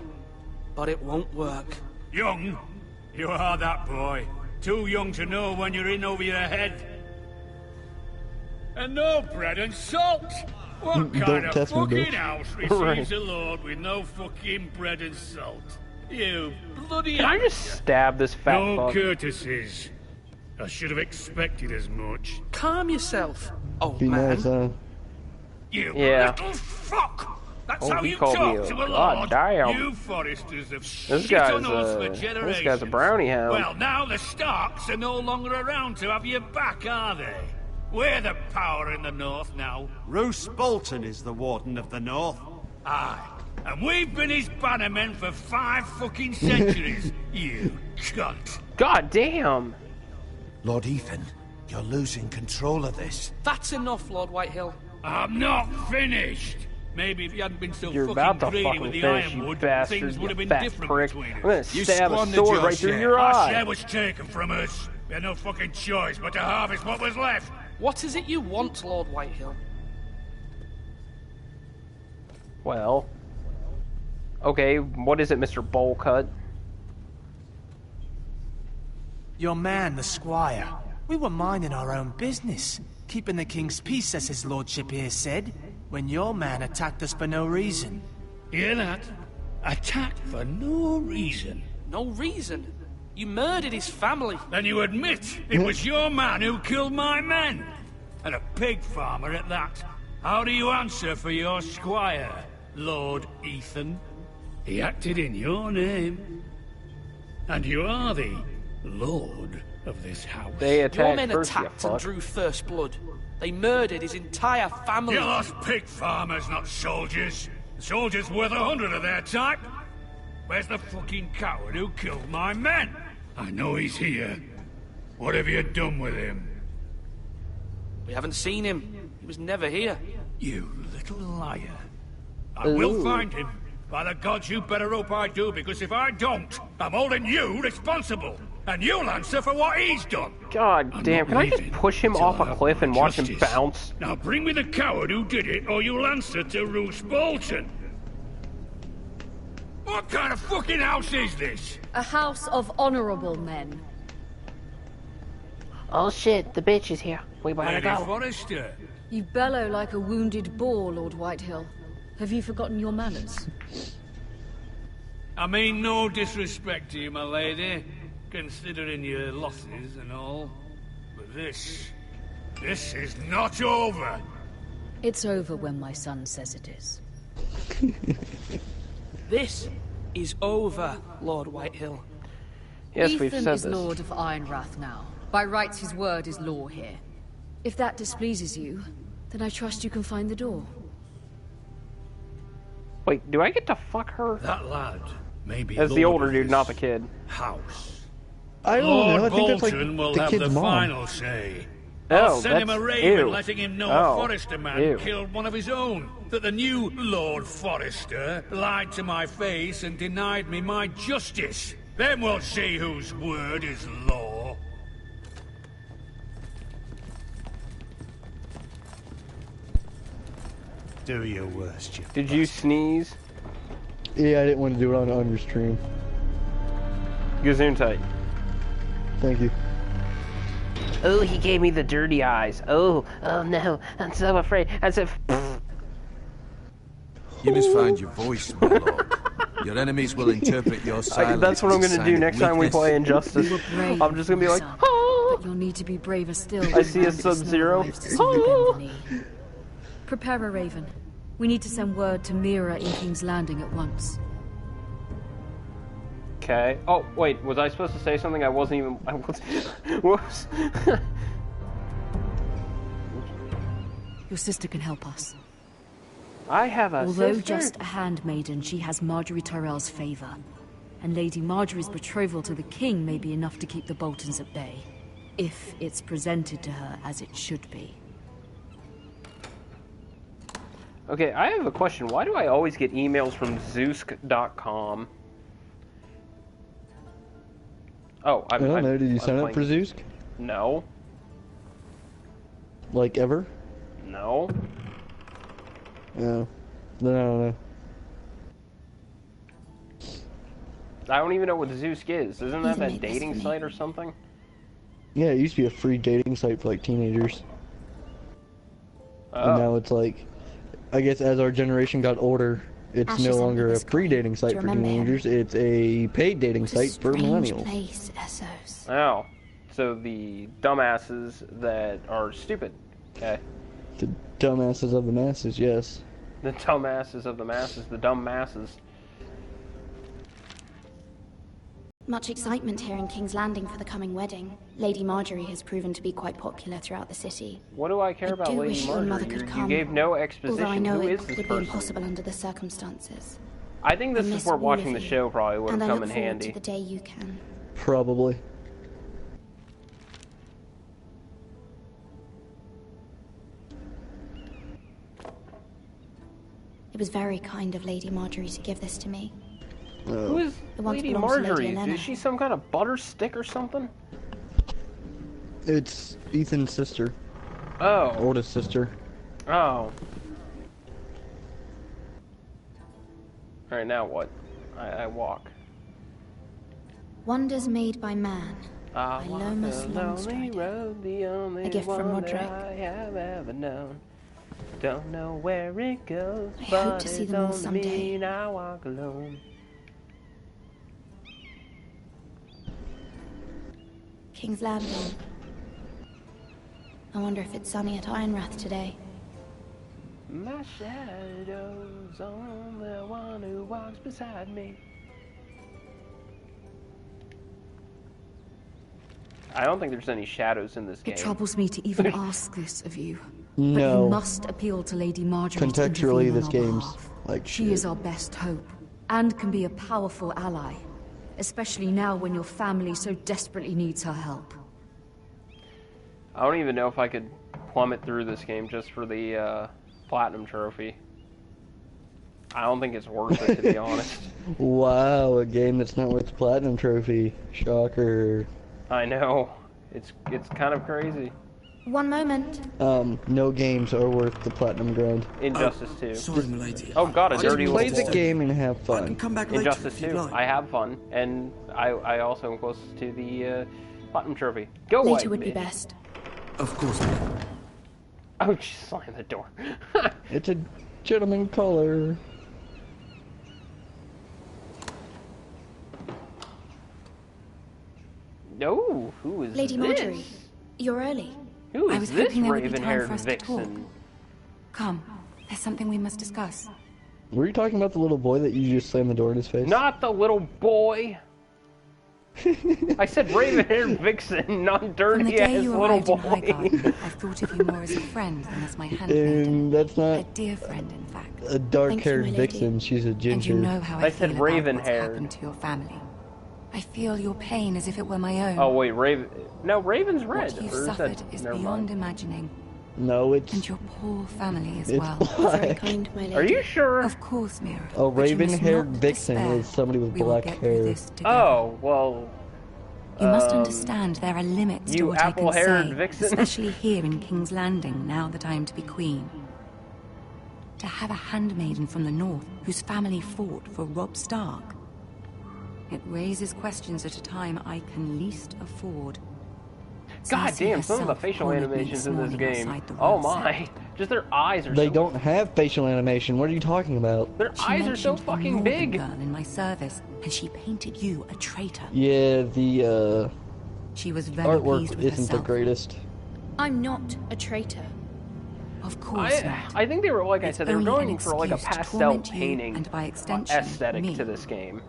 but it won't work. Young? You are that boy. Too young to know when you're in over your head. And no bread and salt! What kind of fucking house receives a lord with no fucking bread and salt? You bloody... Can I just stab this fat No fuck? courtesies. I should have expected as much. Calm yourself, old Be man. nice, huh? You Yeah. little fuck! That's Oh, how he you called talk me a to a god lord! damn. You Foresters have This shit guy's on us for this generations. guy's a brownie hound. Well, now the Starks are no longer around to have your back, are they? We're the power in the north now. Roose Bolton is the Warden of the North. Aye. And we've been his bannermen for 5 fucking centuries. You cunt. God damn. Lord Ethan, you're losing control of this. That's enough, Lord Whitehill. I'm not finished. Maybe if you hadn't been so You're fucking about to greedy fucking with the finish, you ironwood, bastard, things would have you been fat different prick. between us. I'm gonna stab a sword right through your Our eye. share was taken from us. We had no fucking choice but to harvest what was left. What is it you want, Lord Whitehill? Well. Okay, what is it, Mr. Bowlcut? Your man, the squire. We were minding our own business, keeping the king's peace, as his lordship here said, when your man attacked us for no reason. Hear that? Attacked for no reason. No reason? You murdered his family. Then you admit it was your man who killed my men. And a pig farmer at that. How do you answer for your squire, Lord Ethan? He acted in your name. And you are the lord of this house. They Your attacked men first, attacked you and fuck. drew first blood. They murdered his entire family. You lost pig farmers, not soldiers. Soldiers worth 100 of their type. Where's the fucking coward who killed my men? I know he's here. What have you done with him? We haven't seen him. He was never here. You little liar. I will find him. By the gods, you better hope I do, because if I don't, I'm holding you responsible. And you'll answer for what he's done. God damn, can I just push him off a cliff and watch him bounce? Now bring me the coward who did it, or you'll answer to Roose Bolton. What kind of fucking house is this? A house of honorable men. Oh shit, the bitch is here. We better Lady go. Forrester. You bellow like a wounded boar, Lord Whitehill. Have you forgotten your manners? I mean no disrespect to you, my lady, considering your losses and all. But this is not over. It's over when my son says it is. This is over, Lord Whitehill. Yes, Ethan we've said is this. Lord of Ironrath now. By rights, his word is law here. If that displeases you, then I trust you can find the door. Wait, do I get to fuck her? That lad may be As the older dude, not the kid. House. I don't Lord know. I think that's like Bolton will the have kid's the mom. final say. Oh, I'll send him a that's- raven ew. letting him know Oh, a Forrester man ew. killed one of his own. That the new Lord Forrester lied to my face and denied me my justice. Then we'll see whose word is law. Do your worst, you. Did you sneeze? Yeah, I didn't want to do it on your stream. Gesundheit. Thank you. Oh, he gave me the dirty eyes. Oh no, I'm so afraid. As if. You must find your voice, my lord. Your enemies will interpret your silence. That's what I'm as a gonna sign do of next time we weakness. play Injustice. You were brave, I'm just gonna be my like, son, oh. but you'll need to be braver still. I see a when Snow Sub-Zero. arrives to see you bend the knee. Prepare a raven. We need to send word to Mira in King's Landing at once. Okay. Oh wait, was I supposed to say something? I wasn't even. I was. Whoops. Your sister can help us. I have a Although sister. just a handmaiden, she has Marjorie Tyrell's favor. And Lady Marjorie's betrothal to the king may be enough to keep the Boltons at bay. If it's presented to her as it should be. Okay, I have a question. Why do I always get emails from Zeusk.com? Oh, I don't know. Did you sign up for Zeusk? No. Like ever? No. No. Then I don't know. I don't even know what Zoosk is. Isn't that Ethan made this dating for me. site or something? Yeah, it used to be a free dating site for like teenagers. Oh. And now it's like, I guess as our generation got older, it's Ash no is longer a this free copy. dating Do site you for remember him? teenagers. It's a paid dating What a site for strange millennials. place, Essos. Oh. So the dumbasses that are stupid. Okay. The dumbasses of the masses, yes. The dumbasses of the masses. The dumb masses. Much excitement here in King's Landing for the coming wedding. Lady Marjorie has proven to be quite popular throughout the city. What do I care about do Lady wish your mother Marjorie? could You come, gave no although I exposition. know Who it is this would be person? impossible under the circumstances. I think this I is miss where all watching of the you, show probably would have and I come look in forward handy. to the day you can. Probably. It was very kind of Lady Marjorie to give this to me. Who is It once Lady belonged to Lady Marjorie? Elena. Is she some kind of butter stick or something? It's Ethan's sister. Oh. Oldest sister. Oh. Alright, now what? I walk. Wonders made by man. I by walk Lomas a lonely Longstrider. road, the only A gift from one that Roderick. I have ever known. Don't know where it goes, I but hope to see it them all don't someday. mean I walk alone. King's Landing. I wonder if it's sunny at Ironrath today. My shadow's on the one who walks beside me. I don't think there's any shadows in this game. It troubles me to even ask this of you. But No. you must appeal to Lady Marjorie to Contextually, intervene on this our game's behalf. like She is our best hope, and can be a powerful ally. Especially now when your family so desperately needs her help. I don't even know if I could plummet through this game just for the platinum trophy. I don't think it's worth it, to be honest. Wow, a game that's not worth the platinum trophy. Shocker. I know. It's kind of crazy. One moment. No games are worth the platinum grind. Injustice 2. Sorry, milady. Oh god, a Just dirty play little the boy. game and have fun. I can come back later Injustice if you'd 2. like. I have fun, and I also am close to the platinum trophy. Go away, Later would be bitch. best. Of course, ma'am. Oh, she slammed the door. It's a gentleman caller. No, who is Lady this? Marjorie, you're early. Who I is was this hoping there would be time raven-haired for us to talk. vixen? Come, there's something we must discuss. Were you talking about the little boy that you just slammed the door in his face? Not the little boy. I said raven-haired vixen, not From the dirty day ass you little arrived in boy. Highgarden, I've thought of you more as a friend than as my handmaiden. And that's A not dear friend, in fact. a dark-haired Thank you, my lady. vixen. She's a And ginger. you know how I I said feel about what's raven-haired. happened to your family. I feel your pain as if it were my own. Oh wait, raven. No, raven's red. What you've Or is suffered that... is Never beyond mind. imagining. No, it's And your poor family as it's well. Very black. kind, my lady. Are you sure? Of course, Mira. A but you must raven-haired not vixen despair. is somebody with We will black get through hair. this together. Oh well. You must um, understand there are limits to you what I can apple-haired say, vixen. especially here in King's Landing, now that I am to be queen. To have a handmaiden from the north whose family fought for Robb Stark. It raises questions at a time I can least afford. God Cersei damn, some of the herself facial cornered me animations in this morning game. outside the Oh royal my. cell. Just their eyes are They so... don't have facial animation. What are you talking about? Their She eyes are so mentioned a fucking northern big. girl in my service, and she painted you a traitor. Yeah, the She was very artwork pleased with isn't the herself. greatest. I'm not a traitor. Of course not. I think they were, like I It's said, they were only an going for like a excuse to pastel torment you, painting and by extension, aesthetic me. to this game.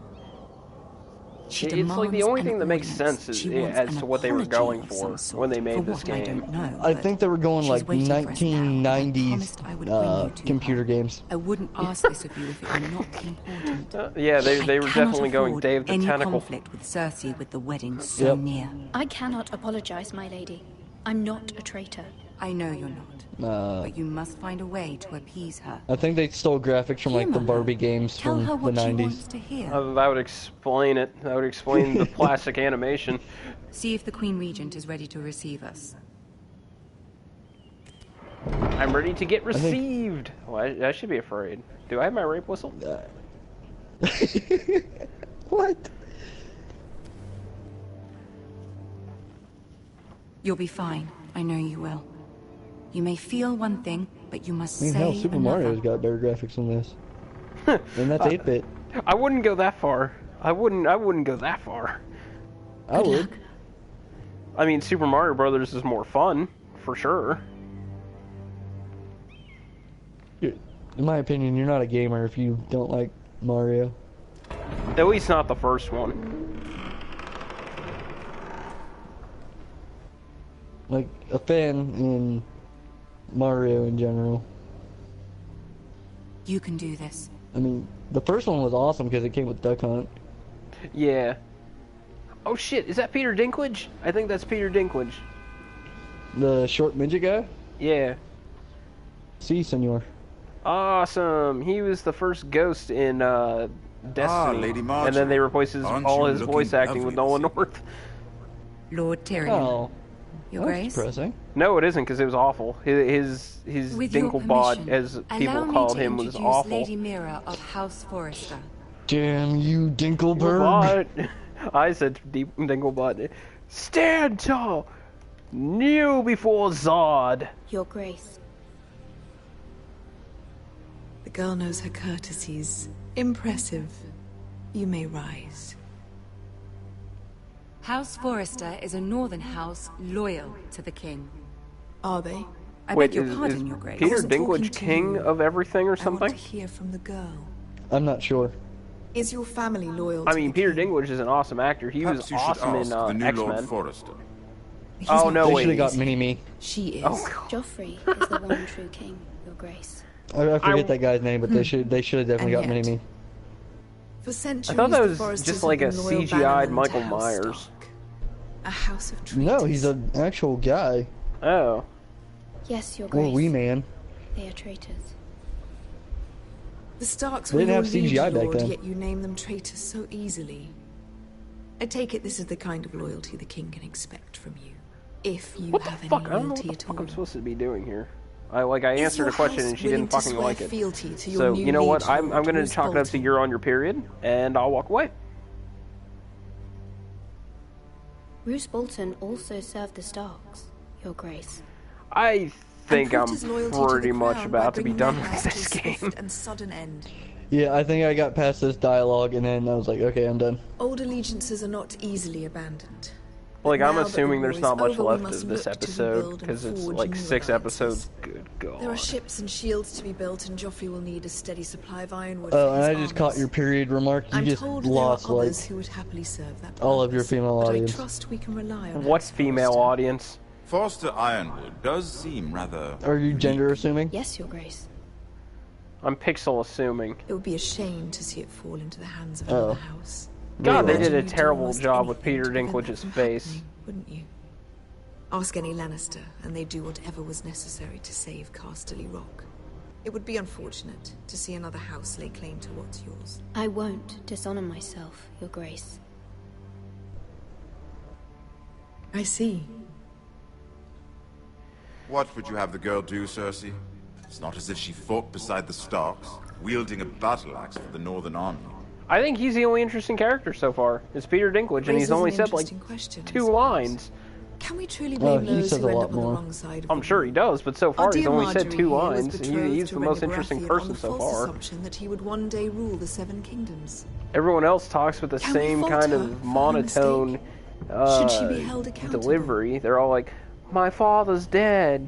She It's like the demands only an thing that makes audience. sense is, She wants as an to what they were apology going of for some sort when they made for this what I game. don't know, I but think they were going she's like waiting for us now. I 1990s promised I would bring you to computer her. games. I wouldn't ask this of you if it were not important. Yeah, they I were cannot definitely going afford Dave the any Tentacle. conflict with Cersei with the wedding so Yep. near. I cannot apologize, my lady. I'm not a traitor. I know you're not, but you must find a way to appease her. I think they stole graphics from like the Humor her. Barbie games Tell from her the what she 90s. wants to hear. That would explain it. That would explain the plastic animation. See if the Queen Regent is ready to receive us. I'm ready to get think- received. Well, I should be afraid. Do I have my rape whistle? What? You'll be fine. I know you will. You may feel one thing, but you must I mean, say hell, Super another. Mario's got better graphics than this. And that's 8-bit. I wouldn't go that far. I wouldn't go that far. I would. I mean, Super Mario Brothers is more fun, for sure. In my opinion, you're not a gamer if you don't like Mario. At least not the first one. Like, a fan in Mario in general. You can do this. I mean, the first one was awesome because it came with Duck Hunt. Yeah. Oh shit, is that Peter Dinklage? I think that's Peter Dinklage. The short midget guy? Yeah. Si, senor. Awesome. He was the first ghost in Destiny. Lady Marjorie. And then they replaced all his looking voice acting with lovely Nolan North. Lord Tyrion. Oh. Your Grace? Depressing. No, it isn't, because it was awful. His With your Dinklebot, permission, as people allow me called to him, was introduce awful. Lady Mira of House Forrester. Damn you, Dinkelberg. Dinklebot. I said Dinklebot. Stand tall! Kneel before Zod! Your Grace. The girl knows her courtesies. Impressive. You may rise. House Forrester is a northern house loyal to the king. Are they? I Wait, beg your is pardon, Your Grace. Peter I wasn't talking Dinklage to king you. of everything or I want something? to hear from the girl. I'm not sure. Is your family loyal I to mean, the Peter king? Dinklage is an awesome actor. He was Perhaps you should awesome ask the in new Lord X-Men. Forrester. He's Oh, not no, They wait. should have got Mini-Me. She is. Oh, Joffrey is the one true king, Your Grace. I forget that guy's name, but they should have definitely And got yet- Mini-Me. For centuries, I thought that the was Forresters just have like a been loyal CGI'd bannermen to Michael House Myers. Stark. A house of traitors. No, he's an actual guy. Oh. Yes, Your Or Grace. wee man. They are traitors. The Starks They were didn't your have CGI liege back lord, then. yet you name them traitors so easily. I take it this is the kind of loyalty the king can expect from you, if you What the have any fuck? I don't know what loyalty the at fuck all. I'm supposed to be doing here. I Is answered your a question house and she willing didn't to fucking swear like it. fealty to your So, new you know what? liege I'm lord, going to Roose chalk it up to Bolton? you're on your period, and I'll walk away. Roose Bolton also served the Starks, Your Grace. I think I'm proved his loyalty to the pretty much crown by about to be bringing done their with house to this a game. swift and sudden end. Yeah, I think I got past this dialogue, and then I was like, okay, I'm done. Old allegiances are not easily abandoned. Like, But I'm now that assuming the war there's is not much over, we left must of this look to episode, rebuild and because it's forge like new 6 alliances. episodes. Good God. There are ships and shields to be built, and Joffrey will need a steady supply of ironwood Oh, for and his I just caught armies. your period remark. You I'm just told lost, there are like, others who would happily serve that all of your purpose, female but audience. I trust we can rely on What House female Forrester. audience? Forster Ironwood does seem rather... Are you gender assuming? Yes, Your Grace. I'm pixel assuming. It would be a shame to see it fall into the hands of Oh. another house. God, they Really? did a You'd do terrible almost job with anything Peter to prevent that Dinklage's from face. happening, wouldn't you? Ask any Lannister, and they'd do whatever was necessary to save Casterly Rock. It would be unfortunate to see another house lay claim to what's yours. I won't dishonor myself, Your Grace. I see. What would you have the girl do, Cersei? It's not as if she fought beside the Starks, wielding a battle axe for the Northern Army. I think he's the only interesting character so far. It's Peter Dinklage, and he's Raises only an said like interesting question, I 2 suppose. lines. Can we truly Well, blame he those says who a end lot up on the more. wrong side of I'm the sure war? he does, but so Our far he's dear only said Marjorie 2 here was lines. betrothed He's to the most Rhaegar interesting Baratheon person on the so false far. assumption that he would one day rule the Seven Kingdoms. Everyone else talks with the Can we same fault kind her of for her monotone Should she be held accountable? delivery. They're all like, "My father's dead.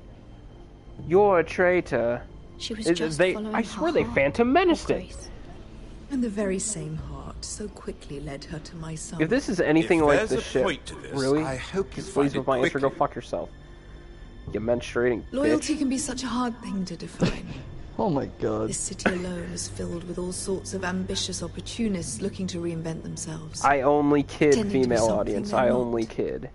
You're a traitor." She was just following I her swear they heart, Phantom Menaced Your it. Grace. And the very same heart so quickly led her to my son. If this is anything If like there's this a shit, point to this, really, I hope you just find please it with my answer, go quickly. fuck yourself. You menstruating Loyalty bitch. can be such a hard thing to define. Oh my god. This city alone is filled with all sorts of ambitious opportunists looking to reinvent themselves. I only kid Pretending to be female something audience. they're I not. only kid.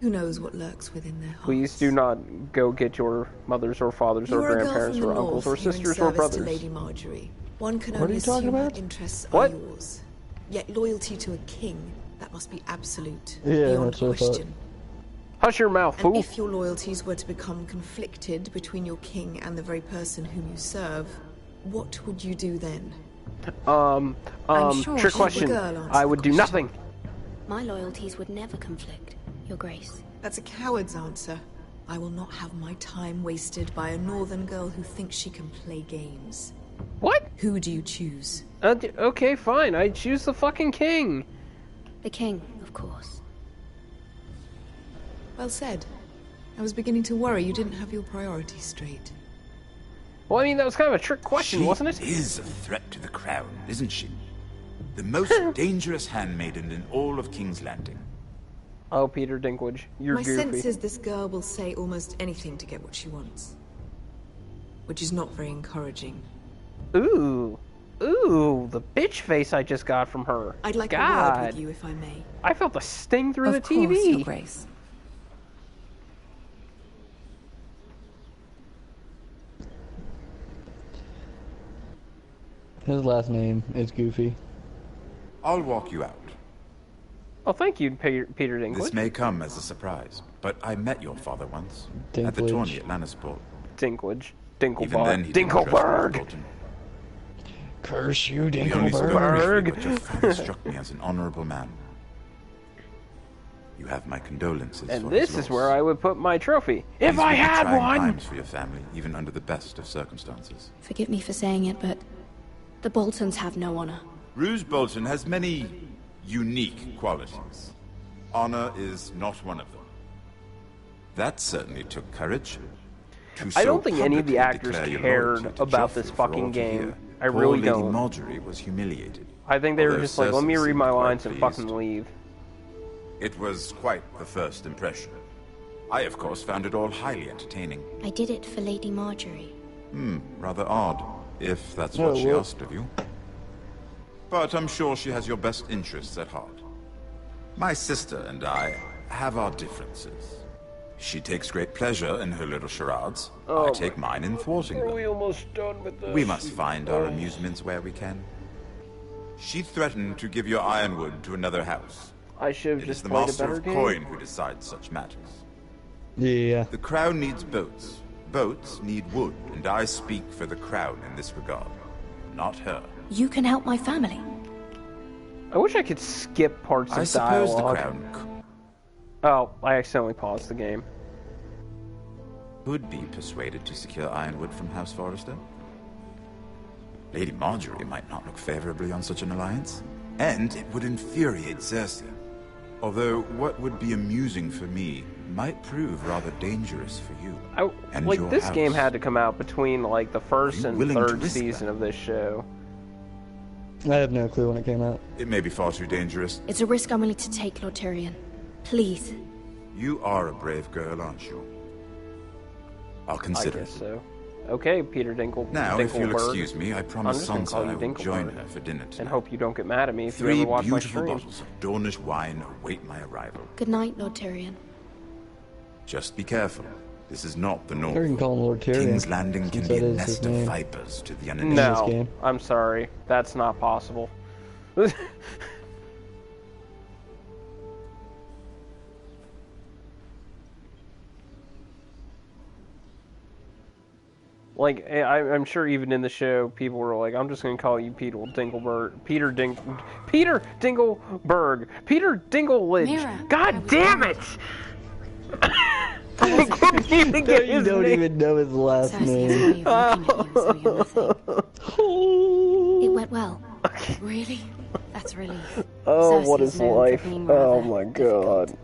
Who knows what lurks within their hearts? Please do not go get your mothers or fathers You or are a girl grandparents from or the uncles or north, here in sisters or service to brothers. Lady Marjorie. One can What are only you talking assume her about? interests What? are yours. Yet loyalty to a king, that must be absolute, Yeah, beyond that's what I thought. question. Hush your mouth, And fool. if your loyalties were to become conflicted between your king and the very person whom you serve, what would you do then? I'm sure Trick she- question. The girl answered I the would do question. nothing. My loyalties would never conflict, Your Grace. That's a coward's answer. I will not have my time wasted by a northern girl who thinks she can play games. What? Who do you choose? Okay, fine. I choose the fucking king. The king, of course. Well said. I was beginning to worry you didn't have your priorities straight. Well, I mean, that was kind of a trick question, wasn't it? She is a threat to the crown, isn't she? The most dangerous handmaiden in all of King's Landing. Oh, Peter Dinklage, you're My goofy. sense is this girl will say almost anything to get what she wants. Which is not very encouraging. Ooh, the bitch face I just got from her. I'd like God. a word with you, if I may. I felt a sting through the Of course, TV. Your Grace. His last name is Goofy. I'll walk you out. Oh, thank you, Peter Dinklage. This may come as a surprise, but I met your father once at the Dinklage. tourney at Lannisport. Dinklage. Even then, he didn't trust Dinkelberg. Bolton. Curse you, We only spoke Dinkelberg. briefly, but your father struck me as an honorable man. You have my condolences. And for this his is loss. where I would put my trophy. If These I will be had trying one! times for your family, even under the best of circumstances. Forgive me for saying it, but the Boltons have no honor. Roose Bolton has many unique qualities. Honor is not one of them. That certainly took courage. To I so don't think any of the publicly actors declare your cared loyalty to about Joffrey this for fucking all to game. hear. I Poor really Lady don't. Marjorie was humiliated. I think they were although just like, let me Cersei read my seemed quite lines and pleased. fucking leave. It was quite the first impression. I, of course, found it all highly entertaining. I did it for Lady Marjorie. Rather odd, if that's Oh, what she well. asked of you. But I'm sure she has your best interests at heart. My sister and I have our differences. She takes great pleasure in her little charades. I take mine in thwarting them. Almost done with this? We must find our amusements where we can. She threatened to give your ironwood to another house. I should have It is just the played a master better of game. coin who decides such matters. Yeah. The crown needs boats. Boats need wood, and I speak for the crown in this regard, not her. You can help my family. I wish I could skip parts of I suppose dialogue. the crown Oh, I accidentally paused the game. could be persuaded to secure ironwood from House Forrester. Lady Marjorie might not look favorably on such an alliance, and it would infuriate Cersei. Although what would be amusing for me might prove rather dangerous for you. And Like, your this house. game had to come out between, like, the first you and willing to third risk season that? of this show. I have no clue when it came out. It may be far too dangerous. It's a risk I'm willing to take, Lord Tyrion. Please. You are a brave girl, aren't you? I'll consider I it. guess so. Okay, Peter Dinkelberg. Now, if you'll excuse me, I I'm promise just gonna Sansa call you I will join Dinkelberg. her for dinner And tonight. hope you don't get mad at me if you 3 ever watch my beautiful stream. bottles of Dornish wine await my arrival. Good night, Lord Tyrion. Just be careful. This is not the Or North. you can call him Lord Tyrion. King's Landing can since be a that is nest his of name. vipers to the uninitiated. No, game. I'm sorry. That's not possible. Like, I'm sure even in the show, people were like, I'm just going to call you Peter Dinkelberg. Peter Dinkelberg. Peter Dinklage. Mira, God damn it! I couldn't even get You his don't name. even know his last Cersei's name. way of looking at you, so you're nothing. It went well. Really? That's relief. Oh, what Cersei's is known for life? being Oh rather my god.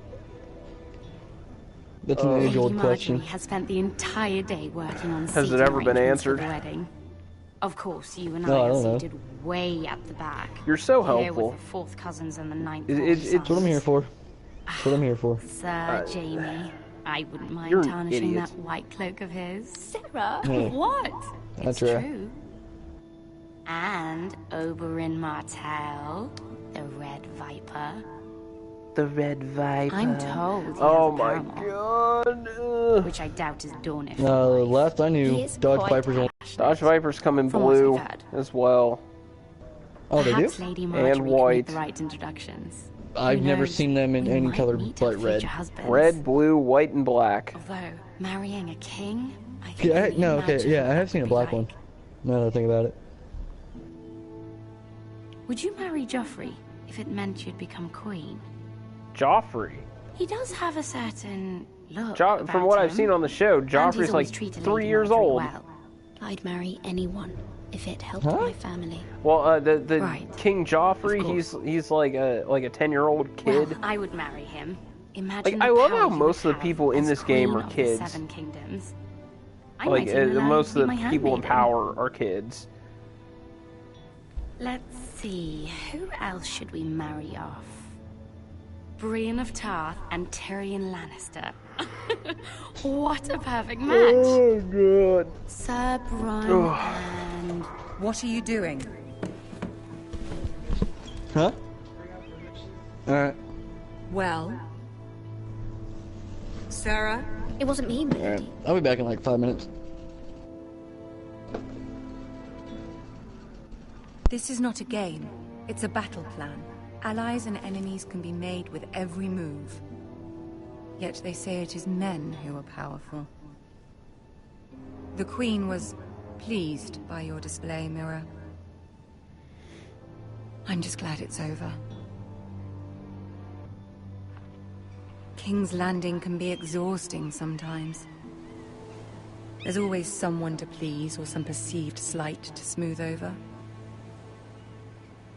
That's an Lady age-old Marjorie question. has spent the entire day working on Has it seating ever been arrangements for answered? the wedding. Of course, you and No, I I are don't know. seated way at the back. You're so here helpful. with the fourth cousins and the ninth. That's what I'm here for. That's what I'm here for. Sir Jamie, I wouldn't mind you're an tarnishing idiot. that white cloak of his. Sarah, Yeah. What? That's it's right. true. And Oberyn Martell, the Red Viper. The Red Viper. I'm told he Oh has a my paramour, which I doubt is Dornish. Last I knew, He is Dodge quite Vipers only. Dodge Vipers come in From what blue I've heard. as well. Oh, they do? Perhaps Lady Marjorie And can make white. the right introductions. I've Who never knows? seen them in We any might color meet but our red. future husbands. Red, blue, white, and black. Although marrying a king, I can Yeah, only no, okay, imagine yeah, I what have seen a that'd be black like. one. Now that I think about it. Would you marry Joffrey if it meant you'd become queen? Joffrey. He does have a certain look From what I've seen on the show, Joffrey's like 3 years old. Well. I'd marry anyone if it helped my family. Well, the King Joffrey, he's like a 10-year-old kid. Well, I would marry him. Imagine I love how most of the people in this game are kids. Seven Kingdoms. Like most of the people in power are kids. Let's see, who else should we marry off? Brienne of Tarth and Tyrion Lannister. What a perfect match! Oh god. Sir Bronn and... What are you doing? Huh? Alright. Well? Sarah? It wasn't me, Milady. Alright. I'll be back in like 5 minutes. This is not a game. It's a battle plan. Allies and enemies can be made with every move. Yet they say it is men who are powerful. The Queen was pleased by your display, Mira. I'm just glad it's over. King's Landing can be exhausting sometimes. There's always someone to please or some perceived slight to smooth over.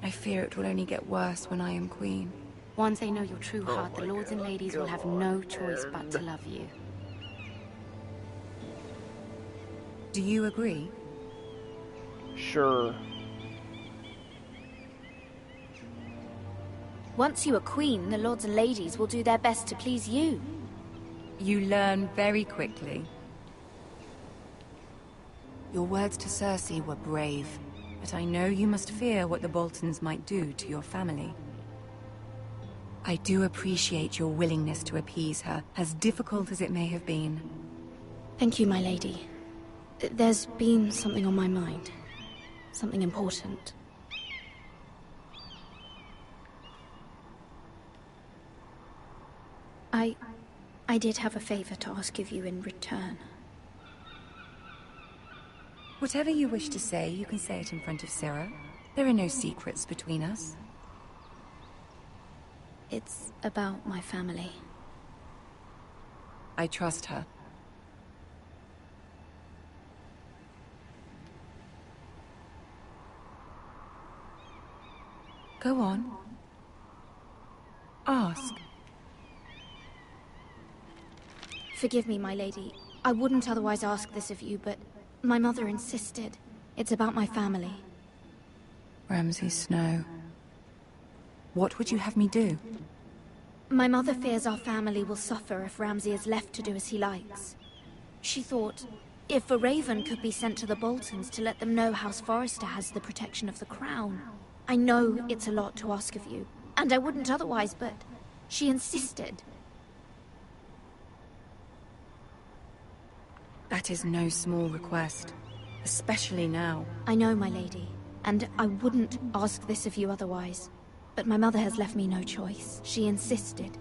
I fear it will only get worse when I am queen. Once they know your true heart, the lords and ladies will have no choice but to love you. Do you agree? Sure. Once you are queen, the lords and ladies will do their best to please you. You learn very quickly. Your words to Cersei were brave, but I know you must fear what the Boltons might do to your family. I do appreciate your willingness to appease her, as difficult as it may have been. Thank you, my lady. There's been something on my mind. Something important. I did have a favor to ask of you in return. Whatever you wish to say, you can say it in front of Sarah. There are no secrets between us. It's about my family. I trust her. Go on. Ask. Forgive me, my lady. I wouldn't otherwise ask this of you, but my mother insisted. It's about my family. Ramsay Snow. What would you have me do? My mother fears our family will suffer if Ramsay is left to do as he likes. She thought, if a raven could be sent to the Boltons to let them know House Forrester has the protection of the crown. I know it's a lot to ask of you, and I wouldn't otherwise, but she insisted. That is no small request, especially now. I know, my lady, and I wouldn't ask this of you otherwise. But my mother has left me no choice. She insisted.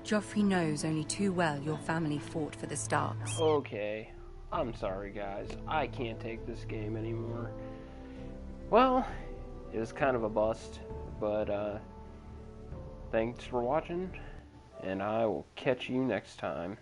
Joffrey knows only too well your family fought for the Starks. Okay. I'm sorry, guys. I can't take this game anymore. Well, it was kind of a bust, but thanks for watching, and I will catch you next time.